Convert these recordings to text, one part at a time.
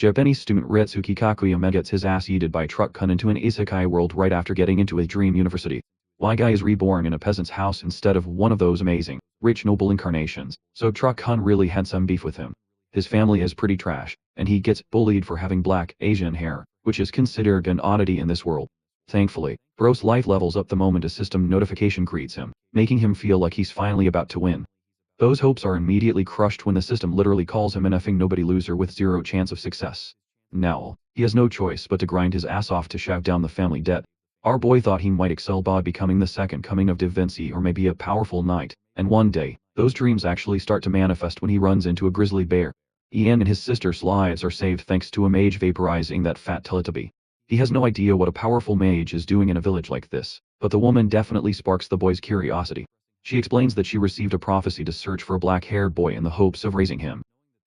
Japanese student Ritsuki Kakuyama gets his ass yeeted by a truck cut into an isekai world right after getting into a dream university. Why guy is reborn in a peasant's house instead of one of those amazing, rich noble incarnations, so Truck Hun really had some beef with him. His family is pretty trash, and he gets bullied for having black, Asian hair, which is considered an oddity in this world. Thankfully, Bro's life levels up the moment a system notification greets him, making him feel like he's finally about to win. Those hopes are immediately crushed when the system literally calls him an effing nobody loser with zero chance of success. Now, he has no choice but to grind his ass off to shave down the family debt. Our boy thought he might excel by becoming the second coming of Da Vinci or maybe a powerful knight, and one day, those dreams actually start to manifest when he runs into a grizzly bear. Ian and his sister's lives are saved thanks to a mage vaporizing that fat Teletubby. He has no idea what a powerful mage is doing in a village like this, but the woman definitely sparks the boy's curiosity. She explains that she received a prophecy to search for a black-haired boy in the hopes of raising him.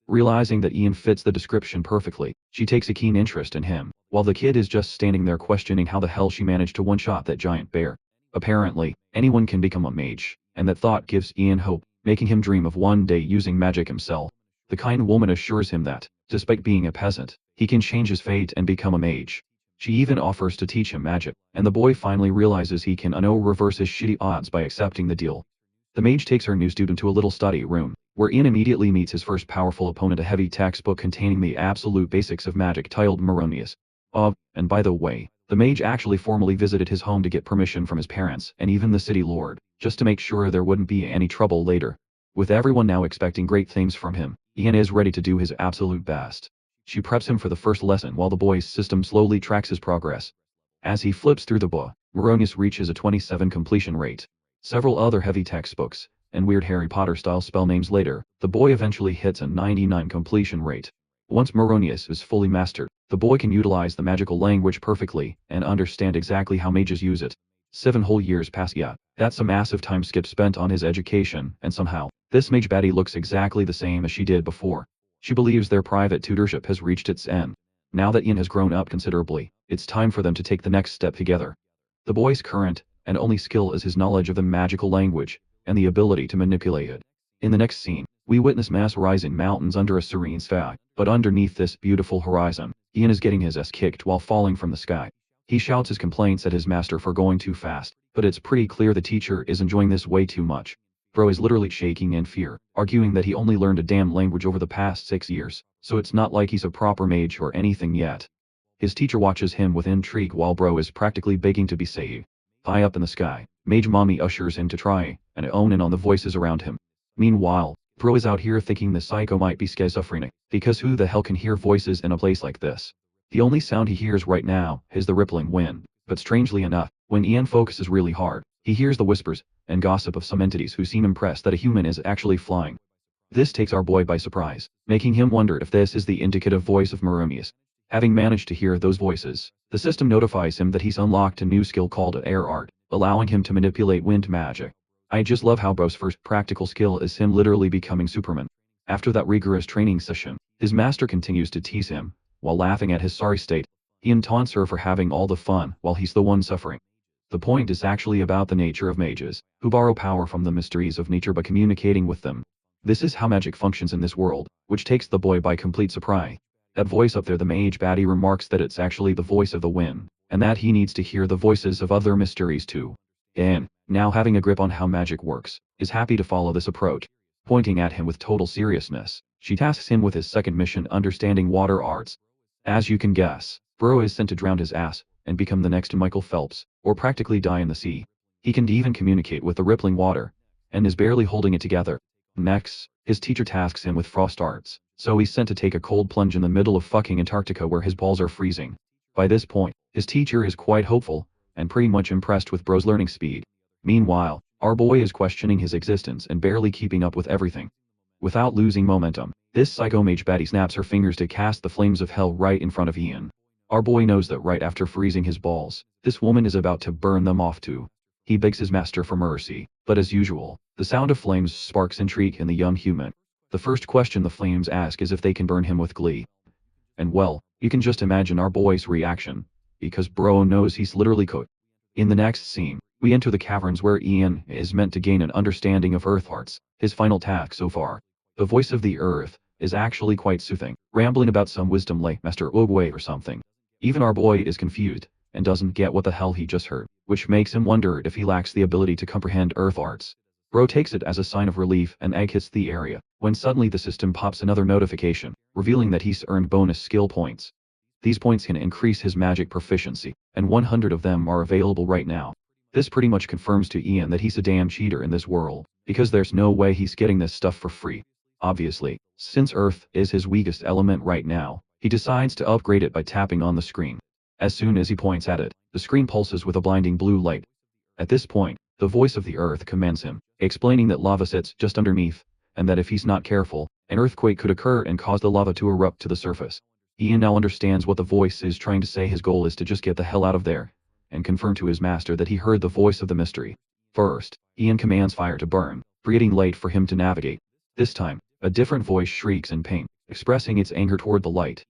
Realizing that Ian fits the description perfectly, she takes a keen interest in him, while the kid is just standing there questioning how the hell she managed to one-shot that giant bear. Apparently, anyone can become a mage, and that thought gives Ian hope, making him dream of one day using magic himself. The kind woman assures him that, despite being a peasant, he can change his fate and become a mage. She even offers to teach him magic, and the boy finally realizes he can reverse his shitty odds by accepting the deal. The mage takes her new student to a little study room, where Ian immediately meets his first powerful opponent, a heavy textbook containing the absolute basics of magic titled Maronius. And by the way, the mage actually formally visited his home to get permission from his parents and even the city lord, just to make sure there wouldn't be any trouble later. With everyone now expecting great things from him, Ian is ready to do his absolute best. She preps him for the first lesson while the boy's system slowly tracks his progress. As he flips through the book, Maronius reaches a 27 completion rate. Several other heavy textbooks, and weird Harry Potter-style spell names later, the boy eventually hits a 99 completion rate. Once Maronius is fully mastered, the boy can utilize the magical language perfectly and understand exactly how mages use it. 7 whole years pass. Yeah, that's a massive time skip spent on his education, and somehow, this mage baddie looks exactly the same as she did before. She believes their private tutorship has reached its end. Now that Ian has grown up considerably, it's time for them to take the next step together. The boy's current and only skill is his knowledge of the magical language, and the ability to manipulate it. In the next scene, we witness mass rising mountains under a serene sky, but underneath this beautiful horizon, Ian is getting his ass kicked while falling from the sky. He shouts his complaints at his master for going too fast, but it's pretty clear the teacher is enjoying this way too much. Bro is literally shaking in fear, arguing that he only learned a damn language over the past 6 years, so it's not like he's a proper mage or anything yet. His teacher watches him with intrigue while Bro is practically begging to be saved. High up in the sky, Mage Mommy ushers him to try and own in on the voices around him. Meanwhile, Bro is out here thinking the psycho might be schizophrenic, because who the hell can hear voices in a place like this? The only sound he hears right now is the rippling wind, but strangely enough, when Ian focuses really hard, he hears the whispers and gossip of some entities who seem impressed that a human is actually flying. This takes our boy by surprise, making him wonder if this is the indicative voice of Maronius. Having managed to hear those voices, the system notifies him that he's unlocked a new skill called air art, allowing him to manipulate wind magic. I just love how Bro's first practical skill is him literally becoming Superman. After that rigorous training session, his master continues to tease him, while laughing at his sorry state. Ian taunts her for having all the fun while he's the one suffering. The point is actually about the nature of mages, who borrow power from the mysteries of nature by communicating with them. This is how magic functions in this world, which takes the boy by complete surprise. That voice up there, the mage baddie remarks that it's actually the voice of the wind, and that he needs to hear the voices of other mysteries too. Ian, now having a grip on how magic works, is happy to follow this approach. Pointing at him with total seriousness, she tasks him with his second mission, understanding water arts. As you can guess, Bro is sent to drown his ass, and become the next Michael Phelps, or practically die in the sea. He can even communicate with the rippling water, and is barely holding it together. Next, his teacher tasks him with frost arts, so he's sent to take a cold plunge in the middle of fucking Antarctica where his balls are freezing. By this point, his teacher is quite hopeful, and pretty much impressed with Bro's learning speed. Meanwhile, our boy is questioning his existence and barely keeping up with everything. Without losing momentum, this psycho mage baddie snaps her fingers to cast the flames of hell right in front of Ian. Our boy knows that right after freezing his balls, this woman is about to burn them off too. He begs his master for mercy, but as usual, the sound of flames sparks intrigue in the young human. The first question the flames ask is if they can burn him with glee. And well, you can just imagine our boy's reaction, because Bro knows he's literally cooked. In the next scene, we enter the caverns where Ian is meant to gain an understanding of earth arts, his final task so far. The voice of the earth is actually quite soothing, rambling about some wisdom like Master Ogway or something. Even our boy is confused, and doesn't get what the hell he just heard, which makes him wonder if he lacks the ability to comprehend earth arts. Bro takes it as a sign of relief and exits the area, when suddenly the system pops another notification, revealing that he's earned bonus skill points. These points can increase his magic proficiency, and 100 of them are available right now. This pretty much confirms to Ian that he's a damn cheater in this world, because there's no way he's getting this stuff for free. Obviously, since Earth is his weakest element right now, he decides to upgrade it by tapping on the screen. As soon as he points at it, the screen pulses with a blinding blue light. At this point, the voice of the Earth commands him, explaining that lava sits just underneath, and that if he's not careful, an earthquake could occur and cause the lava to erupt to the surface. Ian now understands what the voice is trying to say. His goal is to just get the hell out of there, and confirm to his master that he heard the voice of the mystery. First, Ian commands fire to burn, creating light for him to navigate. This time, a different voice shrieks in pain, expressing its anger toward the light.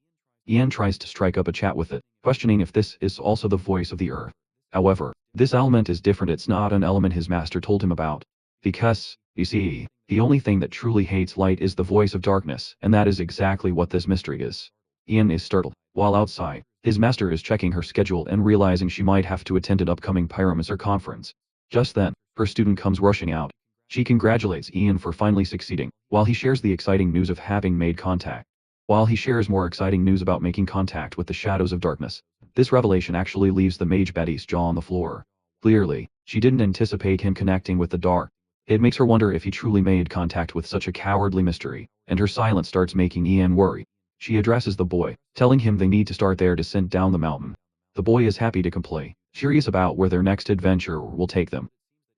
Ian tries to strike up a chat with it, questioning if this is also the voice of the earth. However, this element is different. It's not an element his master told him about. Because, you see, the only thing that truly hates light is the voice of darkness, and that is exactly what this mystery is. Ian is startled. While outside, his master is checking her schedule and realizing she might have to attend an upcoming pyromancer conference. Just then, her student comes rushing out. She congratulates Ian for finally succeeding, while he shares the exciting news of having made contact. While he shares more exciting news about making contact with the shadows of darkness, this revelation actually leaves the mage Betty's jaw on the floor. Clearly, she didn't anticipate him connecting with the dark. It makes her wonder if he truly made contact with such a cowardly mystery, and her silence starts making Ian worry. She addresses the boy, telling him they need to start their descent down the mountain. The boy is happy to comply, curious about where their next adventure will take them.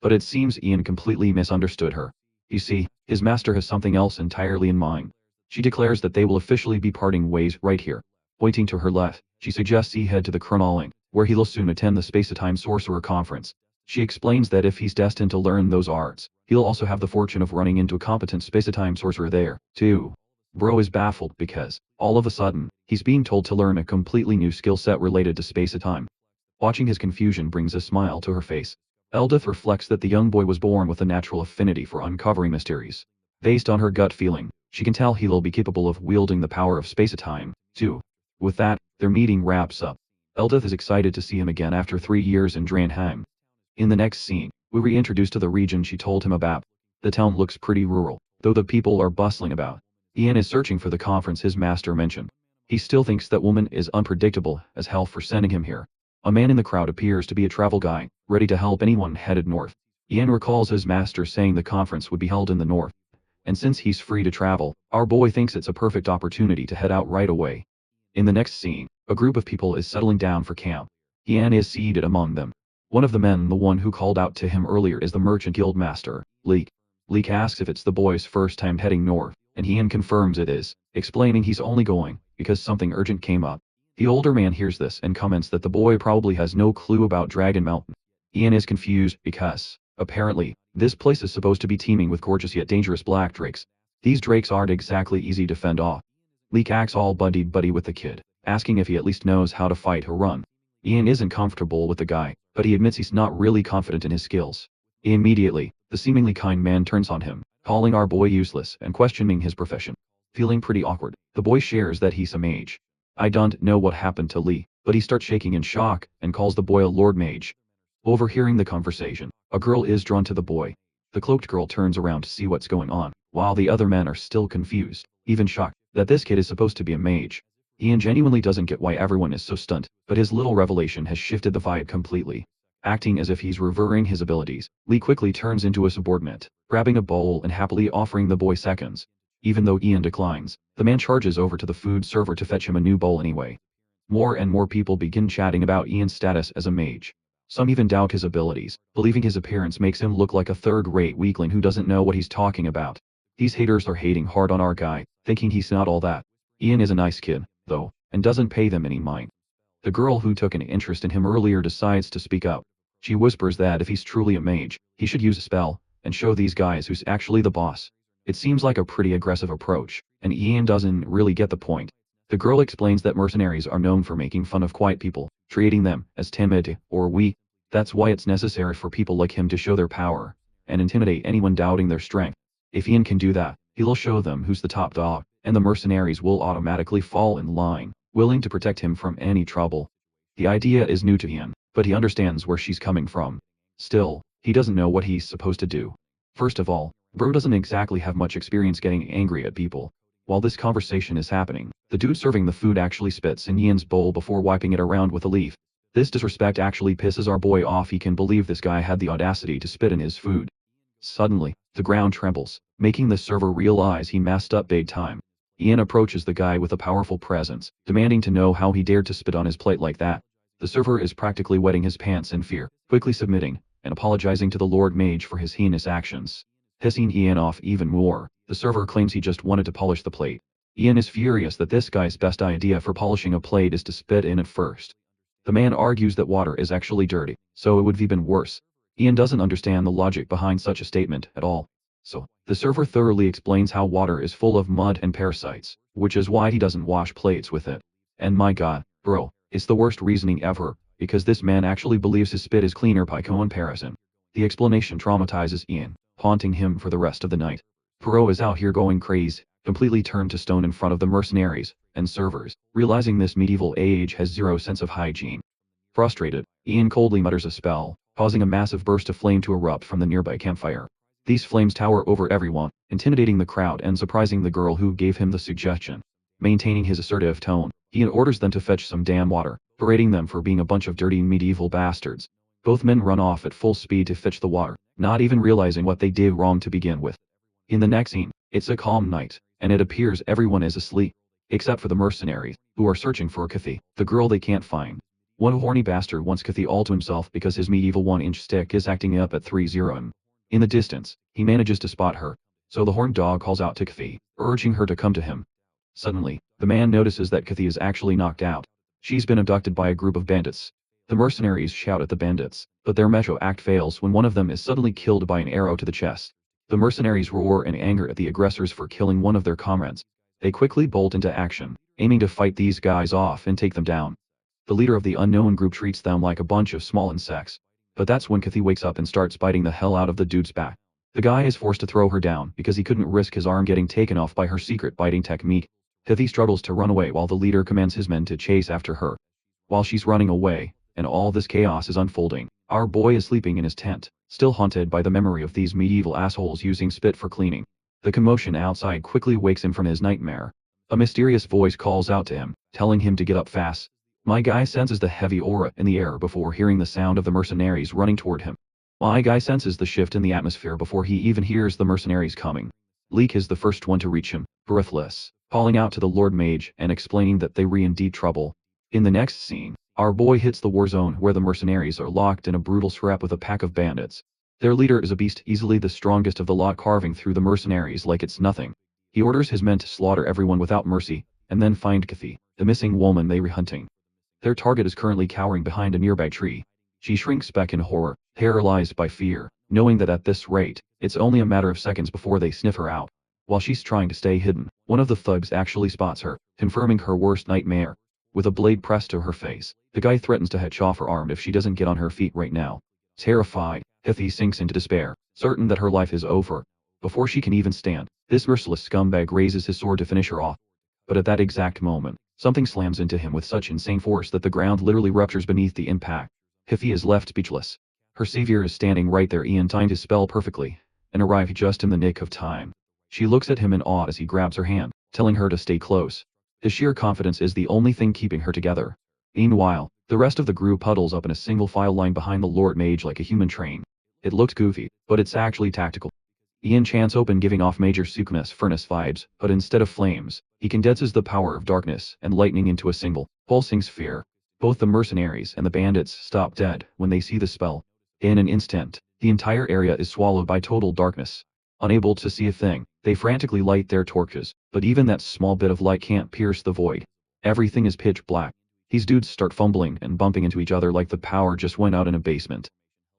But it seems Ian completely misunderstood her. You see, his master has something else entirely in mind. She declares that they will officially be parting ways right here. Pointing to her left, she suggests he head to the Chronoling, where he'll soon attend the Space-Time Sorcerer Conference. She explains that if he's destined to learn those arts, he'll also have the fortune of running into a competent Space-Time Sorcerer there, too. Bro is baffled because, all of a sudden, he's being told to learn a completely new skill set related to space-time. Watching his confusion brings a smile to her face. Eldith reflects that the young boy was born with a natural affinity for uncovering mysteries. Based on her gut feeling, she can tell he'll be capable of wielding the power of space-time, too. With that, their meeting wraps up. Eldith is excited to see him again after 3 years in Dranheim. In the next scene, we're reintroduced to the region she told him about. The town looks pretty rural, though the people are bustling about. Ian is searching for the conference his master mentioned. He still thinks that woman is unpredictable as hell for sending him here. A man in the crowd appears to be a travel guide, ready to help anyone headed north. Ian recalls his master saying the conference would be held in the north. And since he's free to travel, our boy thinks it's a perfect opportunity to head out right away. In the next scene, a group of people is settling down for camp. Ian is seated among them. One of the men, the one who called out to him earlier, is the merchant guild master, Leek. Leek asks if it's the boy's first time heading north, and Ian confirms it is, explaining he's only going because something urgent came up. The older man hears this and comments that the boy probably has no clue about Dragon Mountain. Ian is confused because, apparently, this place is supposed to be teeming with gorgeous yet dangerous black drakes. These drakes aren't exactly easy to fend off. Leek acts all buddy-buddy with the kid, asking if he at least knows how to fight or run. Ian isn't comfortable with the guy, but he admits he's not really confident in his skills. Immediately, the seemingly kind man turns on him, calling our boy useless and questioning his profession. Feeling pretty awkward, the boy shares that he's a mage. I don't know what happened to Lee, but he starts shaking in shock and calls the boy a Lord Mage. Overhearing the conversation, a girl is drawn to the boy. The cloaked girl turns around to see what's going on, while the other men are still confused, even shocked, that this kid is supposed to be a mage. Ian genuinely doesn't get why everyone is so stunned, but his little revelation has shifted the vibe completely. Acting as if he's revering his abilities, Lee quickly turns into a subordinate, grabbing a bowl and happily offering the boy seconds. Even though Ian declines, the man charges over to the food server to fetch him a new bowl anyway. More and more people begin chatting about Ian's status as a mage. Some even doubt his abilities, believing his appearance makes him look like a third-rate weakling who doesn't know what he's talking about. These haters are hating hard on our guy, thinking he's not all that. Ian is a nice kid, though, and doesn't pay them any mind. The girl who took an interest in him earlier decides to speak up. She whispers that if he's truly a mage, he should use a spell, and show these guys who's actually the boss. It seems like a pretty aggressive approach, and Ian doesn't really get the point. The girl explains that mercenaries are known for making fun of quiet people, treating them as timid or weak. That's why it's necessary for people like him to show their power, and intimidate anyone doubting their strength. If Ian can do that, he'll show them who's the top dog, and the mercenaries will automatically fall in line, willing to protect him from any trouble. The idea is new to Ian, but he understands where she's coming from. Still, he doesn't know what he's supposed to do. First of all, bro doesn't exactly have much experience getting angry at people. While this conversation is happening, the dude serving the food actually spits in Ian's bowl before wiping it around with a leaf. This disrespect actually pisses our boy off. He can believe this guy had the audacity to spit in his food. Suddenly, the ground trembles, making the server realize he messed up big time. Ian approaches the guy with a powerful presence, demanding to know how he dared to spit on his plate like that. The server is practically wetting his pants in fear, quickly submitting, and apologizing to the Lord Mage for his heinous actions. Pissing Ian off even more, the server claims he just wanted to polish the plate. Ian is furious that this guy's best idea for polishing a plate is to spit in it first. The man argues that water is actually dirty, so it would have been worse. Ian doesn't understand the logic behind such a statement at all. So, the server thoroughly explains how water is full of mud and parasites, which is why he doesn't wash plates with it. And my god, bro, it's the worst reasoning ever, because this man actually believes his spit is cleaner by comparison. The explanation traumatizes Ian, haunting him for the rest of the night. Bro is out here going crazy, completely turned to stone in front of the mercenaries and servers, realizing this medieval age has zero sense of hygiene. Frustrated, Ian coldly mutters a spell, causing a massive burst of flame to erupt from the nearby campfire. These flames tower over everyone, intimidating the crowd and surprising the girl who gave him the suggestion. Maintaining his assertive tone, Ian orders them to fetch some damn water, berating them for being a bunch of dirty medieval bastards. Both men run off at full speed to fetch the water, not even realizing what they did wrong to begin with. In the next scene, it's a calm night, and it appears everyone is asleep, except for the mercenaries, who are searching for Kathy, the girl they can't find. One horny bastard wants Kathy all to himself because his medieval 1-inch stick is acting up at 3-0. In the distance, he manages to spot her, so the horned dog calls out to Kathy, urging her to come to him. Suddenly, the man notices that Kathy is actually knocked out. She's been abducted by a group of bandits. The mercenaries shout at the bandits, but their macho act fails when one of them is suddenly killed by an arrow to the chest. The mercenaries roar in anger at the aggressors for killing one of their comrades. They quickly bolt into action, aiming to fight these guys off and take them down. The leader of the unknown group treats them like a bunch of small insects. But that's when Kathy wakes up and starts biting the hell out of the dude's back. The guy is forced to throw her down because he couldn't risk his arm getting taken off by her secret biting technique. Kathy struggles to run away while the leader commands his men to chase after her. While she's running away, and all this chaos is unfolding, our boy is sleeping in his tent, still haunted by the memory of these medieval assholes using spit for cleaning. The commotion outside quickly wakes him from his nightmare. A mysterious voice calls out to him, telling him to get up fast. My guy senses the heavy aura in the air before hearing the sound of the mercenaries running toward him. My guy senses the shift in the atmosphere before he even hears the mercenaries coming. Leek is the first one to reach him, breathless, calling out to the Lord Mage and explaining that they were in deep trouble. In the next scene, our boy hits the war zone where the mercenaries are locked in a brutal scrap with a pack of bandits. Their leader is a beast, easily the strongest of the lot, carving through the mercenaries like it's nothing. He orders his men to slaughter everyone without mercy, and then find Kathy, the missing woman they were hunting. Their target is currently cowering behind a nearby tree. She shrinks back in horror, paralyzed by fear, knowing that at this rate, it's only a matter of seconds before they sniff her out. While she's trying to stay hidden, one of the thugs actually spots her, confirming her worst nightmare. With a blade pressed to her face, the guy threatens to hatch off her arm if she doesn't get on her feet right now. Terrified, Kathy sinks into despair, certain that her life is over. Before she can even stand, this merciless scumbag raises his sword to finish her off. But at that exact moment, something slams into him with such insane force that the ground literally ruptures beneath the impact. Kathy is left speechless. Her savior is standing right there. Ian timed his spell perfectly, and arrived just in the nick of time. She looks at him in awe as he grabs her hand, telling her to stay close. His sheer confidence is the only thing keeping her together. Meanwhile, the rest of the group huddles up in a single file line behind the Lord Mage like a human train. It looks goofy, but it's actually tactical. Ian chants open, giving off Major Sukuma's furnace vibes, but instead of flames, he condenses the power of darkness and lightning into a single, pulsing sphere. Both the mercenaries and the bandits stop dead when they see the spell. In an instant, the entire area is swallowed by total darkness. Unable to see a thing, they frantically light their torches, but even that small bit of light can't pierce the void. Everything is pitch black. These dudes start fumbling and bumping into each other like the power just went out in a basement.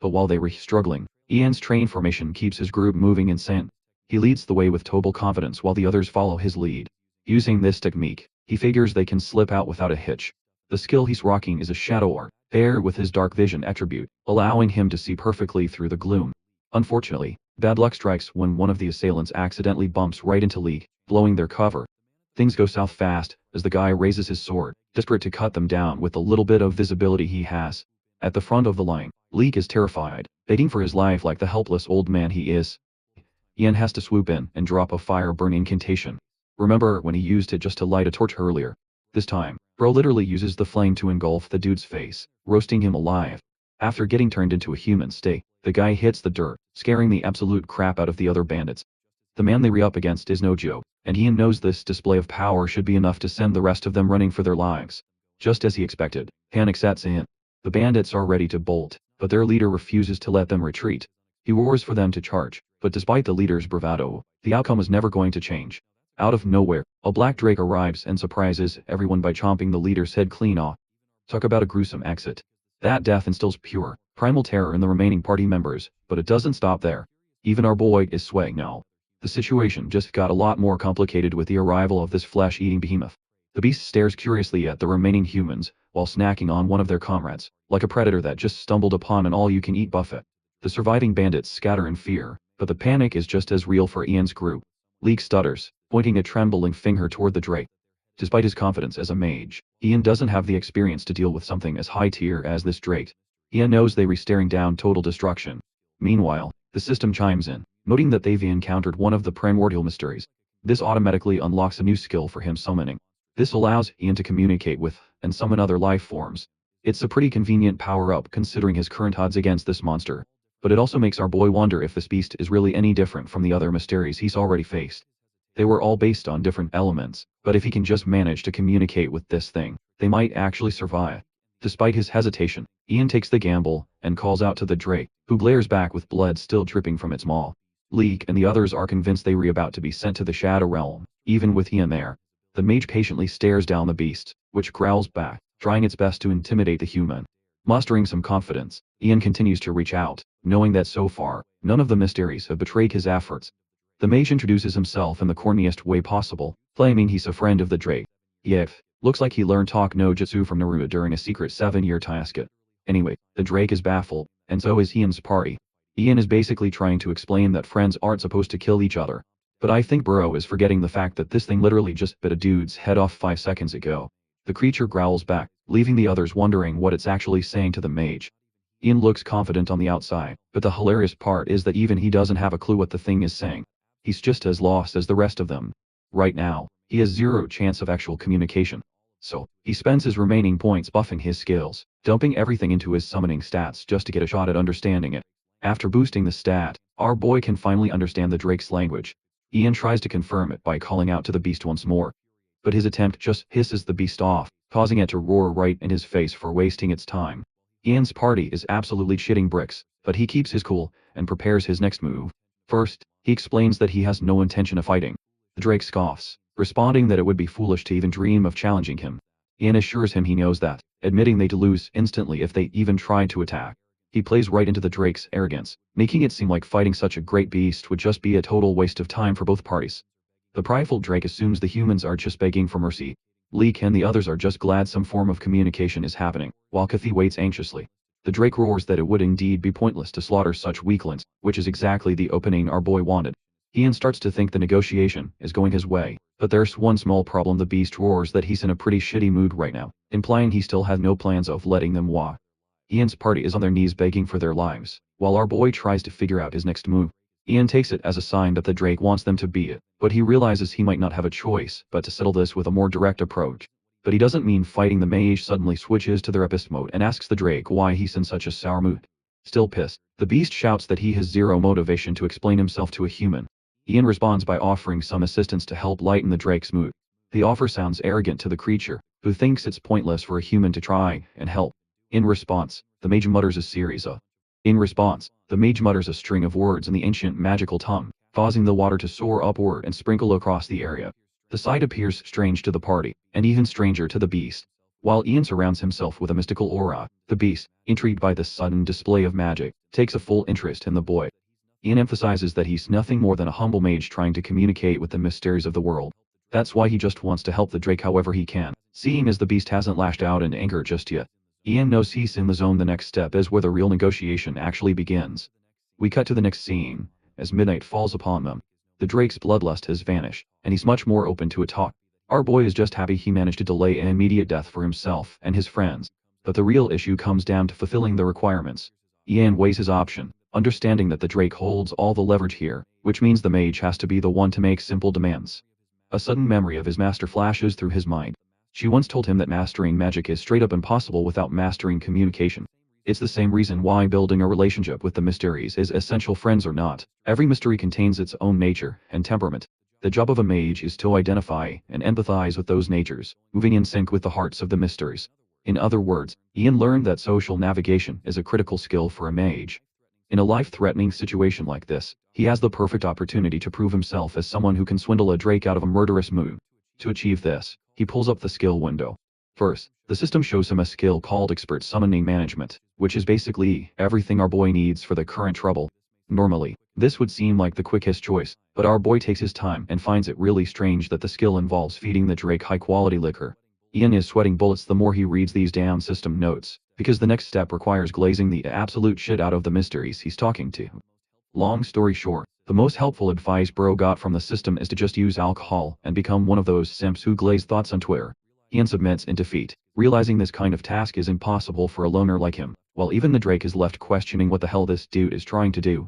But while they were struggling, Ian's train formation keeps his group moving in sync. He leads the way with total confidence while the others follow his lead. Using this technique, he figures they can slip out without a hitch. The skill he's rocking is a shadow art, paired with his dark vision attribute, allowing him to see perfectly through the gloom. Unfortunately, bad luck strikes when one of the assailants accidentally bumps right into Leek, blowing their cover. Things go south fast, as the guy raises his sword, desperate to cut them down with the little bit of visibility he has. At the front of the line, Leek is terrified, begging for his life like the helpless old man he is. Ian has to swoop in and drop a fire burn incantation. Remember when he used it just to light a torch earlier? This time, bro literally uses the flame to engulf the dude's face, roasting him alive. After getting turned into a human steak, the guy hits the dirt, scaring the absolute crap out of the other bandits. The man they re-up against is no joke, and Ian knows this display of power should be enough to send the rest of them running for their lives. Just as he expected, panic sets in. The bandits are ready to bolt, but their leader refuses to let them retreat. He roars for them to charge, but despite the leader's bravado, the outcome is never going to change. Out of nowhere, a black drake arrives and surprises everyone by chomping the leader's head clean off. Talk about a gruesome exit. That death instills pure, primal terror in the remaining party members, but it doesn't stop there. Even our boy is sweating now. The situation just got a lot more complicated with the arrival of this flesh-eating behemoth. The beast stares curiously at the remaining humans, while snacking on one of their comrades, like a predator that just stumbled upon an all-you-can-eat buffet. The surviving bandits scatter in fear, but the panic is just as real for Ian's group. Leek stutters, pointing a trembling finger toward the drake. Despite his confidence as a mage, Ian doesn't have the experience to deal with something as high-tier as this drake. Ian knows they were staring down total destruction. Meanwhile, the system chimes in, noting that they've encountered one of the primordial mysteries. This automatically unlocks a new skill for him summoning. This allows Ian to communicate with and summon other life forms. It's a pretty convenient power-up considering his current odds against this monster. But it also makes our boy wonder if this beast is really any different from the other mysteries he's already faced. They were all based on different elements, but if he can just manage to communicate with this thing, they might actually survive. Despite his hesitation, Ian takes the gamble and calls out to the drake, who glares back with blood still dripping from its maw. Leek and the others are convinced they were about to be sent to the Shadow Realm, even with Ian there. The mage patiently stares down the beast, which growls back, trying its best to intimidate the human. Mustering some confidence, Ian continues to reach out, knowing that so far, none of the mysteries have betrayed his efforts. The mage introduces himself in the corniest way possible, claiming he's a friend of the drake. Yep, looks like he learned talk no jutsu from Naruto during a secret 7-year task. Anyway, the drake is baffled, and so is Ian's party. Ian is basically trying to explain that friends aren't supposed to kill each other. But I think Bro is forgetting the fact that this thing literally just bit a dude's head off 5 seconds ago. The creature growls back, leaving the others wondering what it's actually saying to the mage. Ian looks confident on the outside, but the hilarious part is that even he doesn't have a clue what the thing is saying. He's just as lost as the rest of them. Right now, he has zero chance of actual communication. So, he spends his remaining points buffing his skills, dumping everything into his summoning stats just to get a shot at understanding it. After boosting the stat, our boy can finally understand the drake's language. Ian tries to confirm it by calling out to the beast once more. But his attempt just hisses the beast off, causing it to roar right in his face for wasting its time. Ian's party is absolutely shitting bricks, but he keeps his cool, and prepares his next move. First, he explains that he has no intention of fighting. The drake scoffs, responding that it would be foolish to even dream of challenging him. Ian assures him he knows that, admitting they'd lose instantly if they even tried to attack. He plays right into the drake's arrogance, making it seem like fighting such a great beast would just be a total waste of time for both parties. The prideful drake assumes the humans are just begging for mercy. Leek and the others are just glad some form of communication is happening, while Kathy waits anxiously. The drake roars that it would indeed be pointless to slaughter such weaklings, which is exactly the opening our boy wanted. Ian starts to think the negotiation is going his way, but there's one small problem: the beast roars that he's in a pretty shitty mood right now, implying he still has no plans of letting them walk. Ian's party is on their knees begging for their lives, while our boy tries to figure out his next move. Ian takes it as a sign that the drake wants them to beat it, but he realizes he might not have a choice but to settle this with a more direct approach. But he doesn't mean fighting. The mage suddenly switches to therapist mode and asks the drake why he's in such a sour mood. Still pissed, the beast shouts that he has zero motivation to explain himself to a human. Ian responds by offering some assistance to help lighten the drake's mood. The offer sounds arrogant to the creature, who thinks it's pointless for a human to try and help. In response, the mage mutters a string of words in the ancient magical tongue, causing the water to soar upward and sprinkle across the area. The sight appears strange to the party, and even stranger to the beast. While Ian surrounds himself with a mystical aura, the beast, intrigued by this sudden display of magic, takes a full interest in the boy. Ian emphasizes that he's nothing more than a humble mage trying to communicate with the mysteries of the world. That's why he just wants to help the drake however he can, seeing as the beast hasn't lashed out in anger just yet. Ian knows he's in the zone. The next step is where the real negotiation actually begins. We cut to the next scene, as midnight falls upon them. The drake's bloodlust has vanished, and he's much more open to a talk. Our boy is just happy he managed to delay an immediate death for himself and his friends. But the real issue comes down to fulfilling the requirements. Ian weighs his option, understanding that the Drake holds all the leverage here, which means the mage has to be the one to make simple demands. A sudden memory of his master flashes through his mind. She once told him that mastering magic is straight up impossible without mastering communication. It's the same reason why building a relationship with the mysteries is essential, friends or not. Every mystery contains its own nature and temperament. The job of a mage is to identify and empathize with those natures, moving in sync with the hearts of the mysteries. In other words, Ian learned that social navigation is a critical skill for a mage. In a life-threatening situation like this, he has the perfect opportunity to prove himself as someone who can swindle a Drake out of a murderous mood. To achieve this, he pulls up the skill window. First, the system shows him a skill called Expert Summoning Management, which is basically everything our boy needs for the current trouble. Normally, this would seem like the quickest choice, but our boy takes his time and finds it really strange that the skill involves feeding the Drake high-quality liquor. Ian is sweating bullets the more he reads these damn system notes, because the next step requires glazing the absolute shit out of the mysteries he's talking to. Long story short, the most helpful advice bro got from the system is to just use alcohol and become one of those simps who glaze thoughts on Twitter. Ian submits in defeat, realizing this kind of task is impossible for a loner like him, while even the Drake is left questioning what the hell this dude is trying to do.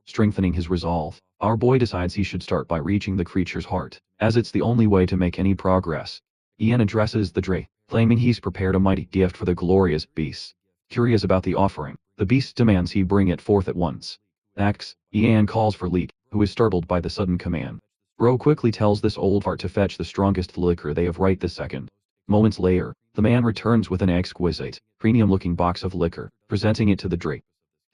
Strengthening his resolve, our boy decides he should start by reaching the creature's heart, as it's the only way to make any progress. Ian addresses the Drake, claiming he's prepared a mighty gift for the glorious beast. Curious about the offering, the beast demands he bring it forth at once. Ian calls for Leek, who is startled by the sudden command. Bro quickly tells this old fart to fetch the strongest liquor they have right this second. Moments later, the man returns with an exquisite, premium-looking box of liquor, presenting it to the Drake.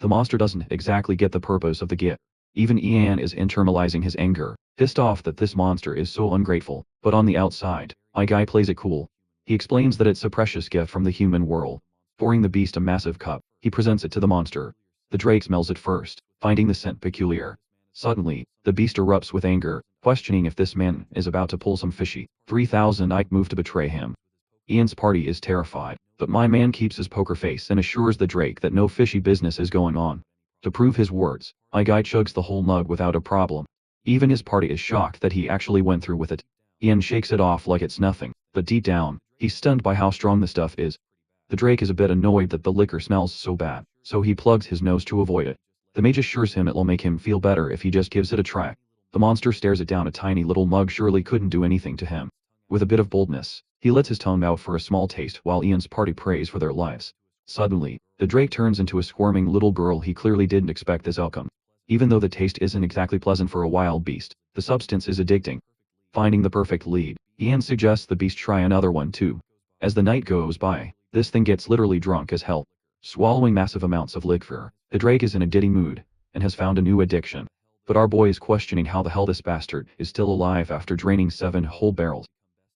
The monster doesn't exactly get the purpose of the gift. Even Ian is internalizing his anger, pissed off that this monster is so ungrateful, but on the outside, my guy plays it cool. He explains that it's a precious gift from the human world. Pouring the beast a massive cup, he presents it to the monster. The Drake smells it first, finding the scent peculiar. Suddenly, the beast erupts with anger, questioning if this man is about to pull some fishy 3000 Ike move to betray him. Ian's party is terrified, but my man keeps his poker face and assures the Drake that no fishy business is going on. To prove his words, my guy chugs the whole mug without a problem. Even his party is shocked that he actually went through with it. Ian shakes it off like it's nothing, but deep down, he's stunned by how strong the stuff is. The Drake is a bit annoyed that the liquor smells so bad, so he plugs his nose to avoid it. The mage assures him it'll make him feel better if he just gives it a try. The monster stares it down. A tiny little mug surely couldn't do anything to him. With a bit of boldness, he lets his tongue out for a small taste while Ian's party prays for their lives. Suddenly, the Drake turns into a squirming little girl. He clearly didn't expect this outcome. Even though the taste isn't exactly pleasant for a wild beast, the substance is addicting. Finding the perfect lead, Ian suggests the beast try another one too. As the night goes by, this thing gets literally drunk as hell. Swallowing massive amounts of liquor, the Drake is in a giddy mood, and has found a new addiction. But our boy is questioning how the hell this bastard is still alive after draining 7 whole barrels.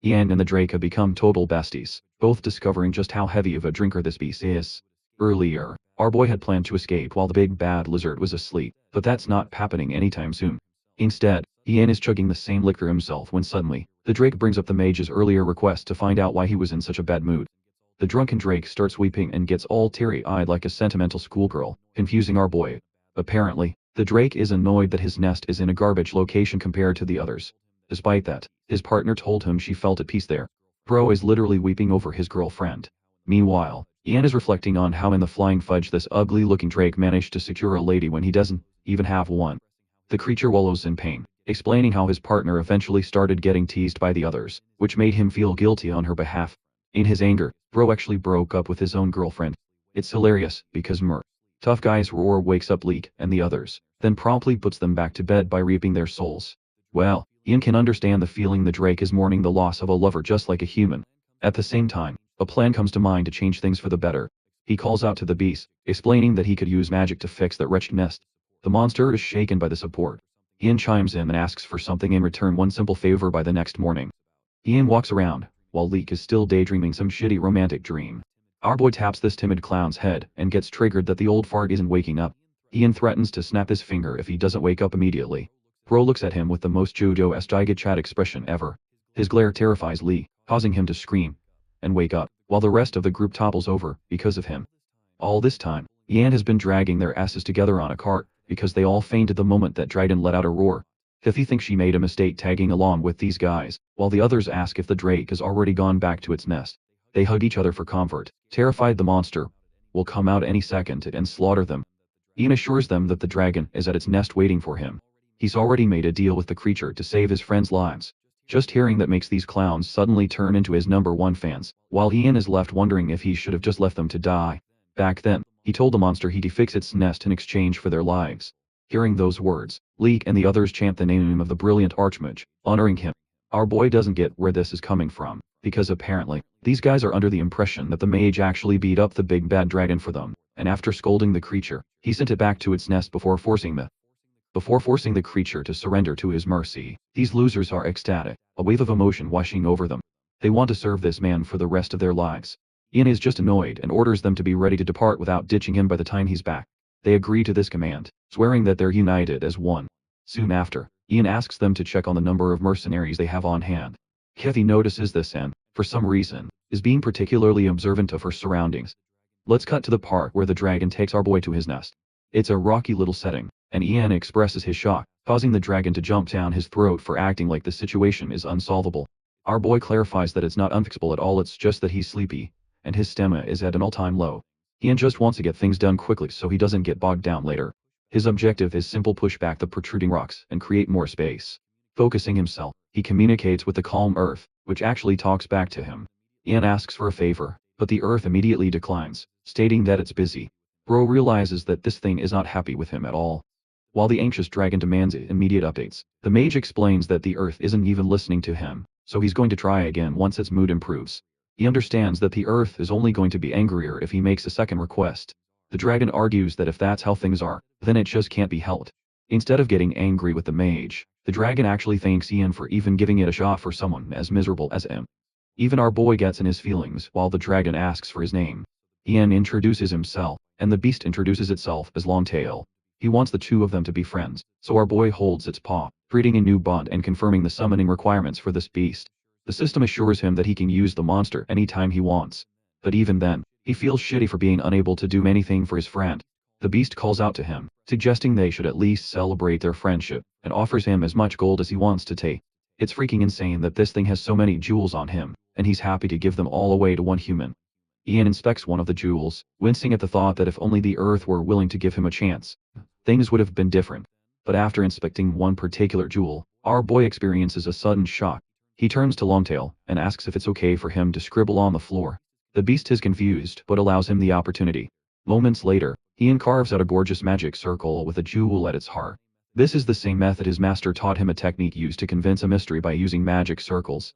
Ian and the Drake have become total besties, both discovering just how heavy of a drinker this beast is. Earlier, our boy had planned to escape while the big bad lizard was asleep, but that's not happening anytime soon. Instead, Ian is chugging the same liquor himself when suddenly, the Drake brings up the mage's earlier request to find out why he was in such a bad mood. The drunken Drake starts weeping and gets all teary-eyed like a sentimental schoolgirl, confusing our boy. Apparently, the Drake is annoyed that his nest is in a garbage location compared to the others. Despite that, his partner told him she felt at peace there. Bro is literally weeping over his girlfriend. Meanwhile, Ian is reflecting on how in the flying fudge this ugly-looking Drake managed to secure a lady when he doesn't even have one. The creature wallows in pain, explaining how his partner eventually started getting teased by the others, which made him feel guilty on her behalf. In his anger, Bro actually broke up with his own girlfriend. It's hilarious, because Tough Guy's roar wakes up Leek and the others, then promptly puts them back to bed by reaping their souls. Well, Ian can understand the feeling. The Drake is mourning the loss of a lover just like a human. At the same time, a plan comes to mind to change things for the better. He calls out to the beast, explaining that he could use magic to fix that wretched nest. The monster is shaken by the support. Ian chimes in and asks for something in return, one simple favor by the next morning. Ian walks around, while Leek is still daydreaming some shitty romantic dream. Our boy taps this timid clown's head and gets triggered that the old fart isn't waking up. Ian threatens to snap his finger if he doesn't wake up immediately. Bro looks at him with the most JoJo-esque Giga Chad expression ever. His glare terrifies Lee, causing him to scream and wake up, while the rest of the group topples over because of him. All this time, Ian has been dragging their asses together on a cart, because they all fainted the moment that dragon let out a roar. Kathy thinks she made a mistake tagging along with these guys, while the others ask if the drake has already gone back to its nest. They hug each other for comfort, terrified the monster will come out any second and slaughter them. Ian assures them that the dragon is at its nest waiting for him. He's already made a deal with the creature to save his friends' lives. Just hearing that makes these clowns suddenly turn into his #1 fans, while Ian is left wondering if he should have just left them to die. Back then, he told the monster he'd fix its nest in exchange for their lives. Hearing those words, Leek and the others chant the name of the brilliant Archmage, honoring him. Our boy doesn't get where this is coming from, because apparently, these guys are under the impression that the mage actually beat up the big bad dragon for them, and after scolding the creature, he sent it back to its nest before forcing the creature to surrender to his mercy. These losers are ecstatic, a wave of emotion washing over them. They want to serve this man for the rest of their lives. Ian is just annoyed and orders them to be ready to depart without ditching him by the time he's back. They agree to this command, swearing that they're united as one. Soon after, Ian asks them to check on the number of mercenaries they have on hand. Kathy notices this and, for some reason, is being particularly observant of her surroundings. Let's cut to the part where the dragon takes our boy to his nest. It's a rocky little setting, and Ian expresses his shock, causing the dragon to jump down his throat for acting like the situation is unsolvable. Our boy clarifies that it's not unfixable at all, it's just that he's sleepy, and his stamina is at an all-time low. Ian just wants to get things done quickly so he doesn't get bogged down later. His objective is simple: push back the protruding rocks and create more space. Focusing himself, he communicates with the calm earth, which actually talks back to him. Ian asks for a favor, but the earth immediately declines, stating that it's busy. Bro realizes that this thing is not happy with him at all. While the anxious dragon demands immediate updates, the mage explains that the earth isn't even listening to him, so he's going to try again once its mood improves. He understands that the earth is only going to be angrier if he makes a second request. The dragon argues that if that's how things are, then it just can't be helped. Instead of getting angry with the mage, the dragon actually thanks Ian for even giving it a shot for someone as miserable as him. Even our boy gets in his feelings while the dragon asks for his name. Ian introduces himself, and the beast introduces itself as Longtail. He wants the two of them to be friends, so our boy holds its paw, creating a new bond and confirming the summoning requirements for this beast. The system assures him that he can use the monster anytime he wants. But even then, he feels shitty for being unable to do anything for his friend. The beast calls out to him, suggesting they should at least celebrate their friendship, and offers him as much gold as he wants to take. It's freaking insane that this thing has so many jewels on him, and he's happy to give them all away to one human. Ian inspects one of the jewels, wincing at the thought that if only the earth were willing to give him a chance, things would have been different. But after inspecting one particular jewel, our boy experiences a sudden shock. He turns to Longtail and asks if it's okay for him to scribble on the floor. The beast is confused but allows him the opportunity. Moments later, Ian carves out a gorgeous magic circle with a jewel at its heart. This is the same method his master taught him, a technique used to convince a mystery by using magic circles.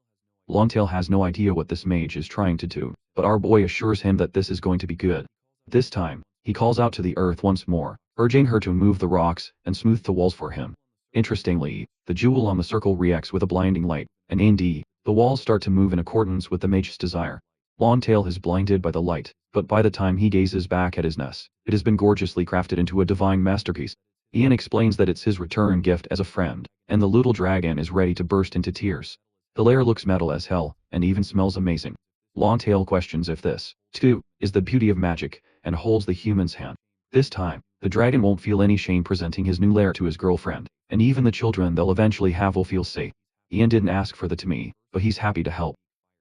Longtail has no idea what this mage is trying to do, but our boy assures him that this is going to be good. This time, he calls out to the earth once more, urging her to move the rocks and smooth the walls for him. Interestingly, the jewel on the circle reacts with a blinding light, and indeed, the walls start to move in accordance with the mage's desire. Longtail is blinded by the light, but by the time he gazes back at his nest, it has been gorgeously crafted into a divine masterpiece. Ian explains that it's his return gift as a friend, and the little dragon is ready to burst into tears. The lair looks metal as hell, and even smells amazing. Longtail questions if this, too, is the beauty of magic, and holds the human's hand. This time, the dragon won't feel any shame presenting his new lair to his girlfriend, and even the children they'll eventually have will feel safe. Ian didn't ask for the to me, but he's happy to help.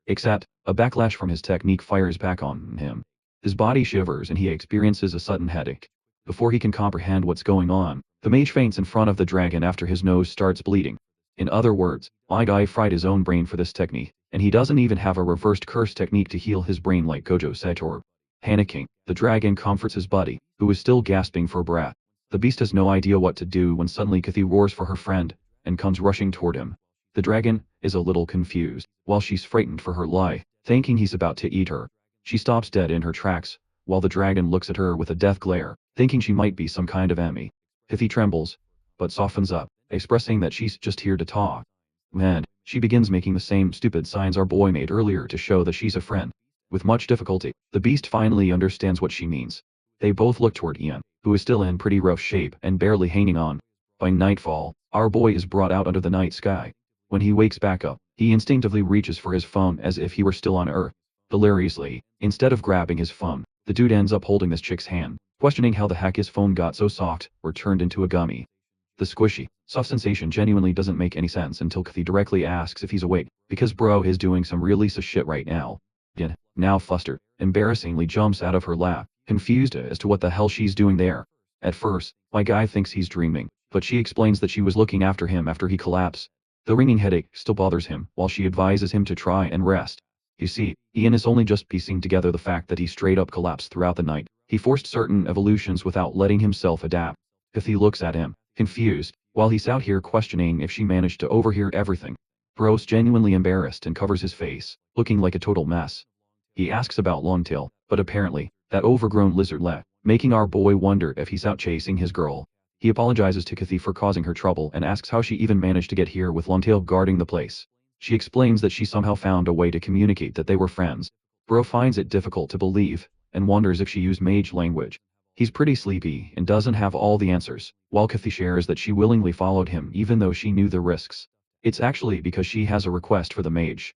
Except, a backlash from his technique fires back on him. His body shivers and he experiences a sudden headache. Before he can comprehend what's going on, the mage faints in front of the dragon after his nose starts bleeding. In other words, my guy fried his own brain for this technique, and he doesn't even have a reversed curse technique to heal his brain like Gojo Sator. Panicking, the dragon comforts his buddy, who is still gasping for breath. The beast has no idea what to do when suddenly Kathy roars for her friend, and comes rushing toward him. The dragon is a little confused, while she's frightened for her life, thinking he's about to eat her. She stops dead in her tracks, while the dragon looks at her with a death glare, thinking she might be some kind of enemy. Kathy trembles, but softens up, expressing that she's just here to talk. Then, she begins making the same stupid signs our boy made earlier to show that she's a friend. With much difficulty, the beast finally understands what she means. They both look toward Ian, who is still in pretty rough shape and barely hanging on. By nightfall, our boy is brought out under the night sky. When he wakes back up, he instinctively reaches for his phone as if he were still on Earth. Hilariously, instead of grabbing his phone, the dude ends up holding this chick's hand, questioning how the heck his phone got so soft or turned into a gummy. The squishy, Soft sensation genuinely doesn't make any sense until Kathy directly asks if he's awake, because bro is doing some really sus shit right now. Ian, now flustered, embarrassingly jumps out of her lap, confused as to what the hell she's doing there. At first, my guy thinks he's dreaming, but she explains that she was looking after him after he collapsed. The ringing headache still bothers him, while she advises him to try and rest. You see, Ian is only just piecing together the fact that he straight up collapsed throughout the night. He forced certain evolutions without letting himself adapt. Kathy looks at him, confused, while he's out here questioning if she managed to overhear everything. Bro's genuinely embarrassed and covers his face, looking like a total mess. He asks about Longtail, but apparently, that overgrown lizard left, making our boy wonder if he's out chasing his girl. He apologizes to Kathy for causing her trouble and asks how she even managed to get here with Longtail guarding the place. She explains that she somehow found a way to communicate that they were friends. Bro finds it difficult to believe, and wonders if she used mage language. He's pretty sleepy and doesn't have all the answers, while Kathy shares that she willingly followed him even though she knew the risks. It's actually because she has a request for the mage.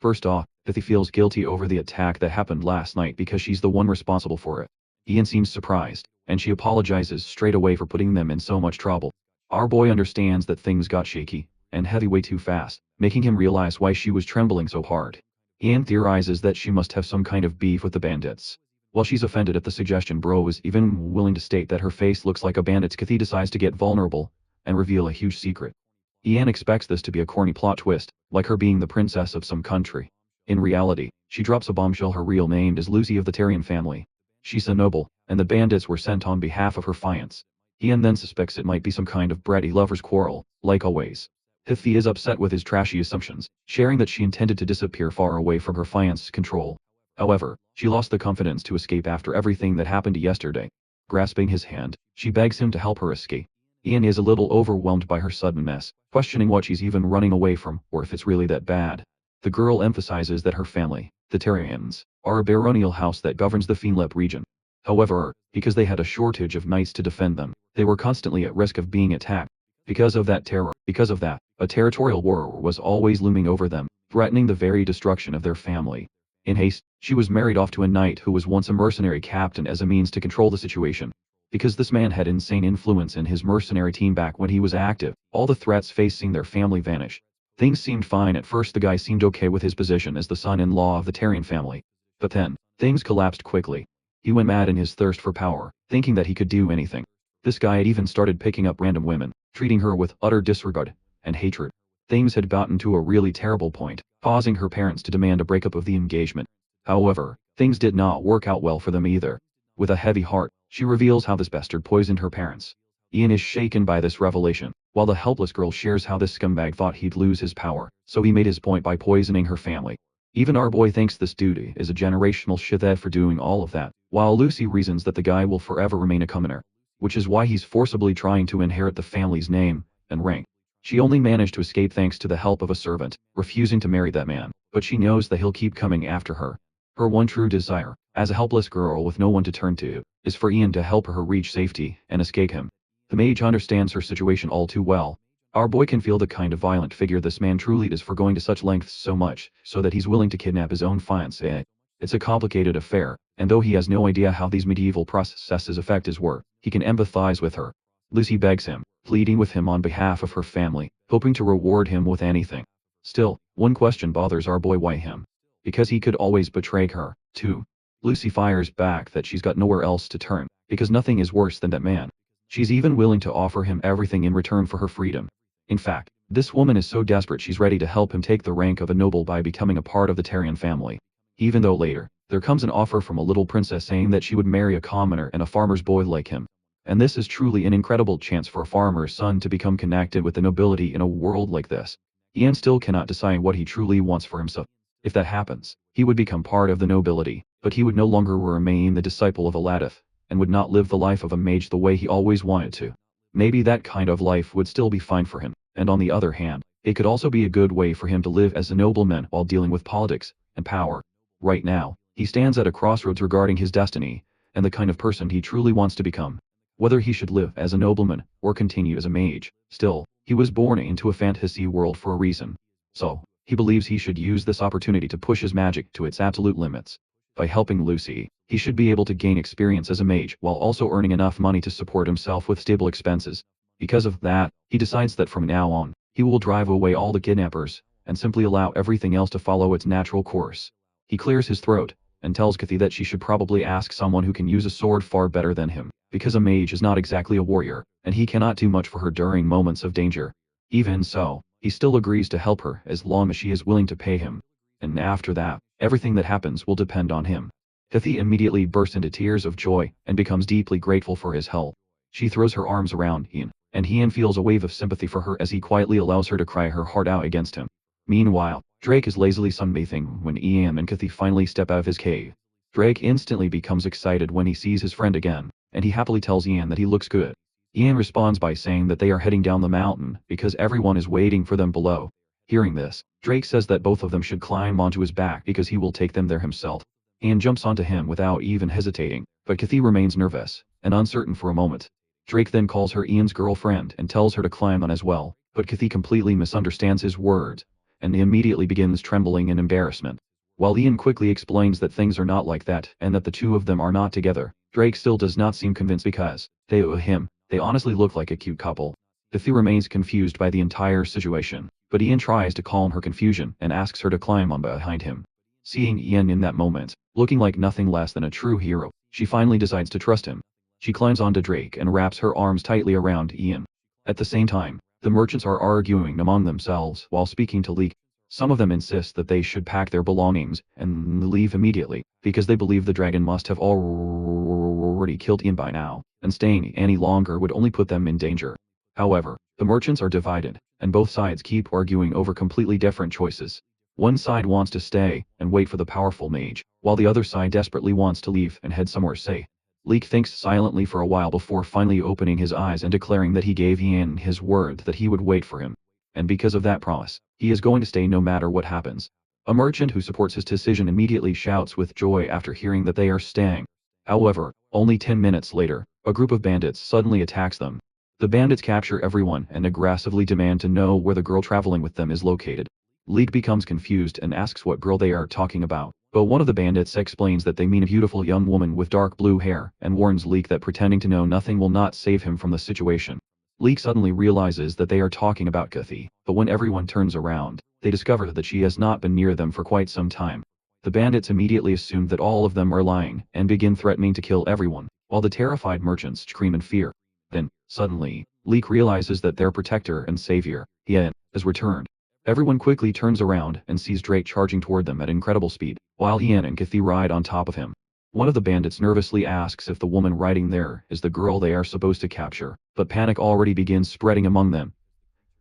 First off, Kathy feels guilty over the attack that happened last night because she's the one responsible for it. Ian seems surprised, and she apologizes straight away for putting them in so much trouble. Our boy understands that things got shaky and heavy way too fast, making him realize why she was trembling so hard. Ian theorizes that she must have some kind of beef with the bandits. While she's offended at the suggestion, bro is even willing to state that her face looks like a bandit's. Kathy decides to get vulnerable and reveal a huge secret. Ian expects this to be a corny plot twist, like her being the princess of some country. In reality, she drops a bombshell. Her real name is Lucy of the Tarian family. She's a noble, and the bandits were sent on behalf of her fiance. Ian then suspects it might be some kind of bratty lover's quarrel, like always. Kathy is upset with his trashy assumptions, sharing that she intended to disappear far away from her fiance's control. However, she lost the confidence to escape after everything that happened yesterday. Grasping his hand, she begs him to help her escape. Ian is a little overwhelmed by her suddenness, questioning what she's even running away from, or if it's really that bad. The girl emphasizes that her family, the Tarians, are a baronial house that governs the Fiendlep region. However, because they had a shortage of knights to defend them, they were constantly at risk of being attacked. Because of that, a territorial war was always looming over them, threatening the very destruction of their family. In haste, she was married off to a knight who was once a mercenary captain as a means to control the situation. Because this man had insane influence in his mercenary team back when he was active, all the threats facing their family vanished. Things seemed fine at first. The guy seemed okay with his position as the son-in-law of the Tarian family. But then, things collapsed quickly. He went mad in his thirst for power, thinking that he could do anything. This guy had even started picking up random women, treating her with utter disregard and hatred. Things had gotten to a really terrible point, causing her parents to demand a breakup of the engagement. However, things did not work out well for them either. With a heavy heart, she reveals how this bastard poisoned her parents. Ian is shaken by this revelation, while the helpless girl shares how this scumbag thought he'd lose his power, so he made his point by poisoning her family. Even our boy thinks this dude is a generational shithead for doing all of that, while Lucy reasons that the guy will forever remain a commoner. Which is why he's forcibly trying to inherit the family's name and rank. She only managed to escape thanks to the help of a servant, refusing to marry that man, but she knows that he'll keep coming after her. Her one true desire, as a helpless girl with no one to turn to, is for Ian to help her reach safety and escape him. The mage understands her situation all too well. Our boy can feel the kind of violent figure this man truly is for going to such lengths so much, so that he's willing to kidnap his own fiancée. It's a complicated affair, and though he has no idea how these medieval processes affect his work, he can empathize with her. Lucy begs him, pleading with him on behalf of her family, hoping to reward him with anything. Still, one question bothers our boy: why him? Because he could always betray her, too. Lucy fires back that she's got nowhere else to turn, because nothing is worse than that man. She's even willing to offer him everything in return for her freedom. In fact, this woman is so desperate she's ready to help him take the rank of a noble by becoming a part of the Tarian family. Even though later, there comes an offer from a little princess saying that she would marry a commoner and a farmer's boy like him. And this is truly an incredible chance for a farmer's son to become connected with the nobility in a world like this. Ian still cannot decide what he truly wants for himself. If that happens, he would become part of the nobility, but he would no longer remain the disciple of Aladith, and would not live the life of a mage the way he always wanted to. Maybe that kind of life would still be fine for him, and on the other hand, it could also be a good way for him to live as a nobleman while dealing with politics and power. Right now, he stands at a crossroads regarding his destiny, and the kind of person he truly wants to become. Whether he should live as a nobleman, or continue as a mage. Still, he was born into a fantasy world for a reason. So, he believes he should use this opportunity to push his magic to its absolute limits. By helping Lucy, he should be able to gain experience as a mage while also earning enough money to support himself with stable expenses. Because of that, he decides that from now on, he will drive away all the kidnappers, and simply allow everything else to follow its natural course. He clears his throat, and tells Kathy that she should probably ask someone who can use a sword far better than him, because a mage is not exactly a warrior, and he cannot do much for her during moments of danger. Even so, he still agrees to help her as long as she is willing to pay him. And after that, everything that happens will depend on him. Kathy immediately bursts into tears of joy, and becomes deeply grateful for his help. She throws her arms around Ian, and Ian feels a wave of sympathy for her as he quietly allows her to cry her heart out against him. Meanwhile, Drake is lazily sunbathing when Ian and Kathy finally step out of his cave. Drake instantly becomes excited when he sees his friend again, and he happily tells Ian that he looks good. Ian responds by saying that they are heading down the mountain because everyone is waiting for them below. Hearing this, Drake says that both of them should climb onto his back because he will take them there himself. Ian jumps onto him without even hesitating, but Kathy remains nervous and uncertain for a moment. Drake then calls her Ian's girlfriend and tells her to climb on as well, but Kathy completely misunderstands his words, and immediately begins trembling in embarrassment. While Ian quickly explains that things are not like that and that the two of them are not together, Drake still does not seem convinced because, they honestly look like a cute couple. Kathy remains confused by the entire situation, but Ian tries to calm her confusion and asks her to climb on behind him. Seeing Ian in that moment, looking like nothing less than a true hero, she finally decides to trust him. She climbs onto Drake and wraps her arms tightly around Ian. At the same time, the merchants are arguing among themselves while speaking to Leek. Some of them insist that they should pack their belongings and leave immediately, because they believe the dragon must have already killed Ian by now, and staying any longer would only put them in danger. However, the merchants are divided, and both sides keep arguing over completely different choices. One side wants to stay and wait for the powerful mage, while the other side desperately wants to leave and head somewhere safe. Leek thinks silently for a while before finally opening his eyes and declaring that he gave Ian his word that he would wait for him. And because of that promise, he is going to stay no matter what happens. A merchant who supports his decision immediately shouts with joy after hearing that they are staying. However, only 10 minutes later, a group of bandits suddenly attacks them. The bandits capture everyone and aggressively demand to know where the girl traveling with them is located. Leek becomes confused and asks what girl they are talking about, but one of the bandits explains that they mean a beautiful young woman with dark blue hair and warns Leek that pretending to know nothing will not save him from the situation. Leek suddenly realizes that they are talking about Kathy, but when everyone turns around, they discover that she has not been near them for quite some time. The bandits immediately assume that all of them are lying and begin threatening to kill everyone, while the terrified merchants scream in fear. Then, suddenly, Leek realizes that their protector and savior, Ian, has returned. Everyone quickly turns around and sees Drake charging toward them at incredible speed, while Ian and Kathy ride on top of him. One of the bandits nervously asks if the woman riding there is the girl they are supposed to capture, but panic already begins spreading among them,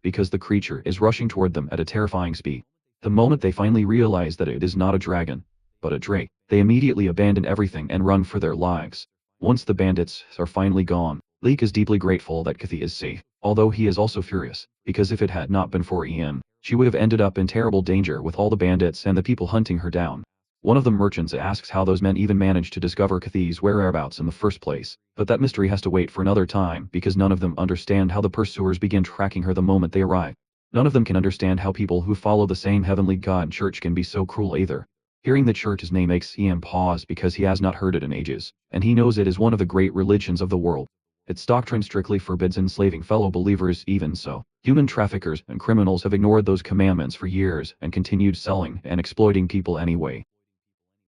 because the creature is rushing toward them at a terrifying speed. The moment they finally realize that it is not a dragon, but a Drake, they immediately abandon everything and run for their lives. Once the bandits are finally gone, Leek is deeply grateful that Kathy is safe, although he is also furious, because if it had not been for Ian, she would have ended up in terrible danger with all the bandits and the people hunting her down. One of the merchants asks how those men even managed to discover Kathy's whereabouts in the first place, but that mystery has to wait for another time because none of them understand how the pursuers begin tracking her the moment they arrive. None of them can understand how people who follow the same heavenly God church can be so cruel either. Hearing the church's name makes Ian pause because he has not heard it in ages, and he knows it is one of the great religions of the world. Its doctrine strictly forbids enslaving fellow believers. Even so, human traffickers and criminals have ignored those commandments for years and continued selling and exploiting people anyway.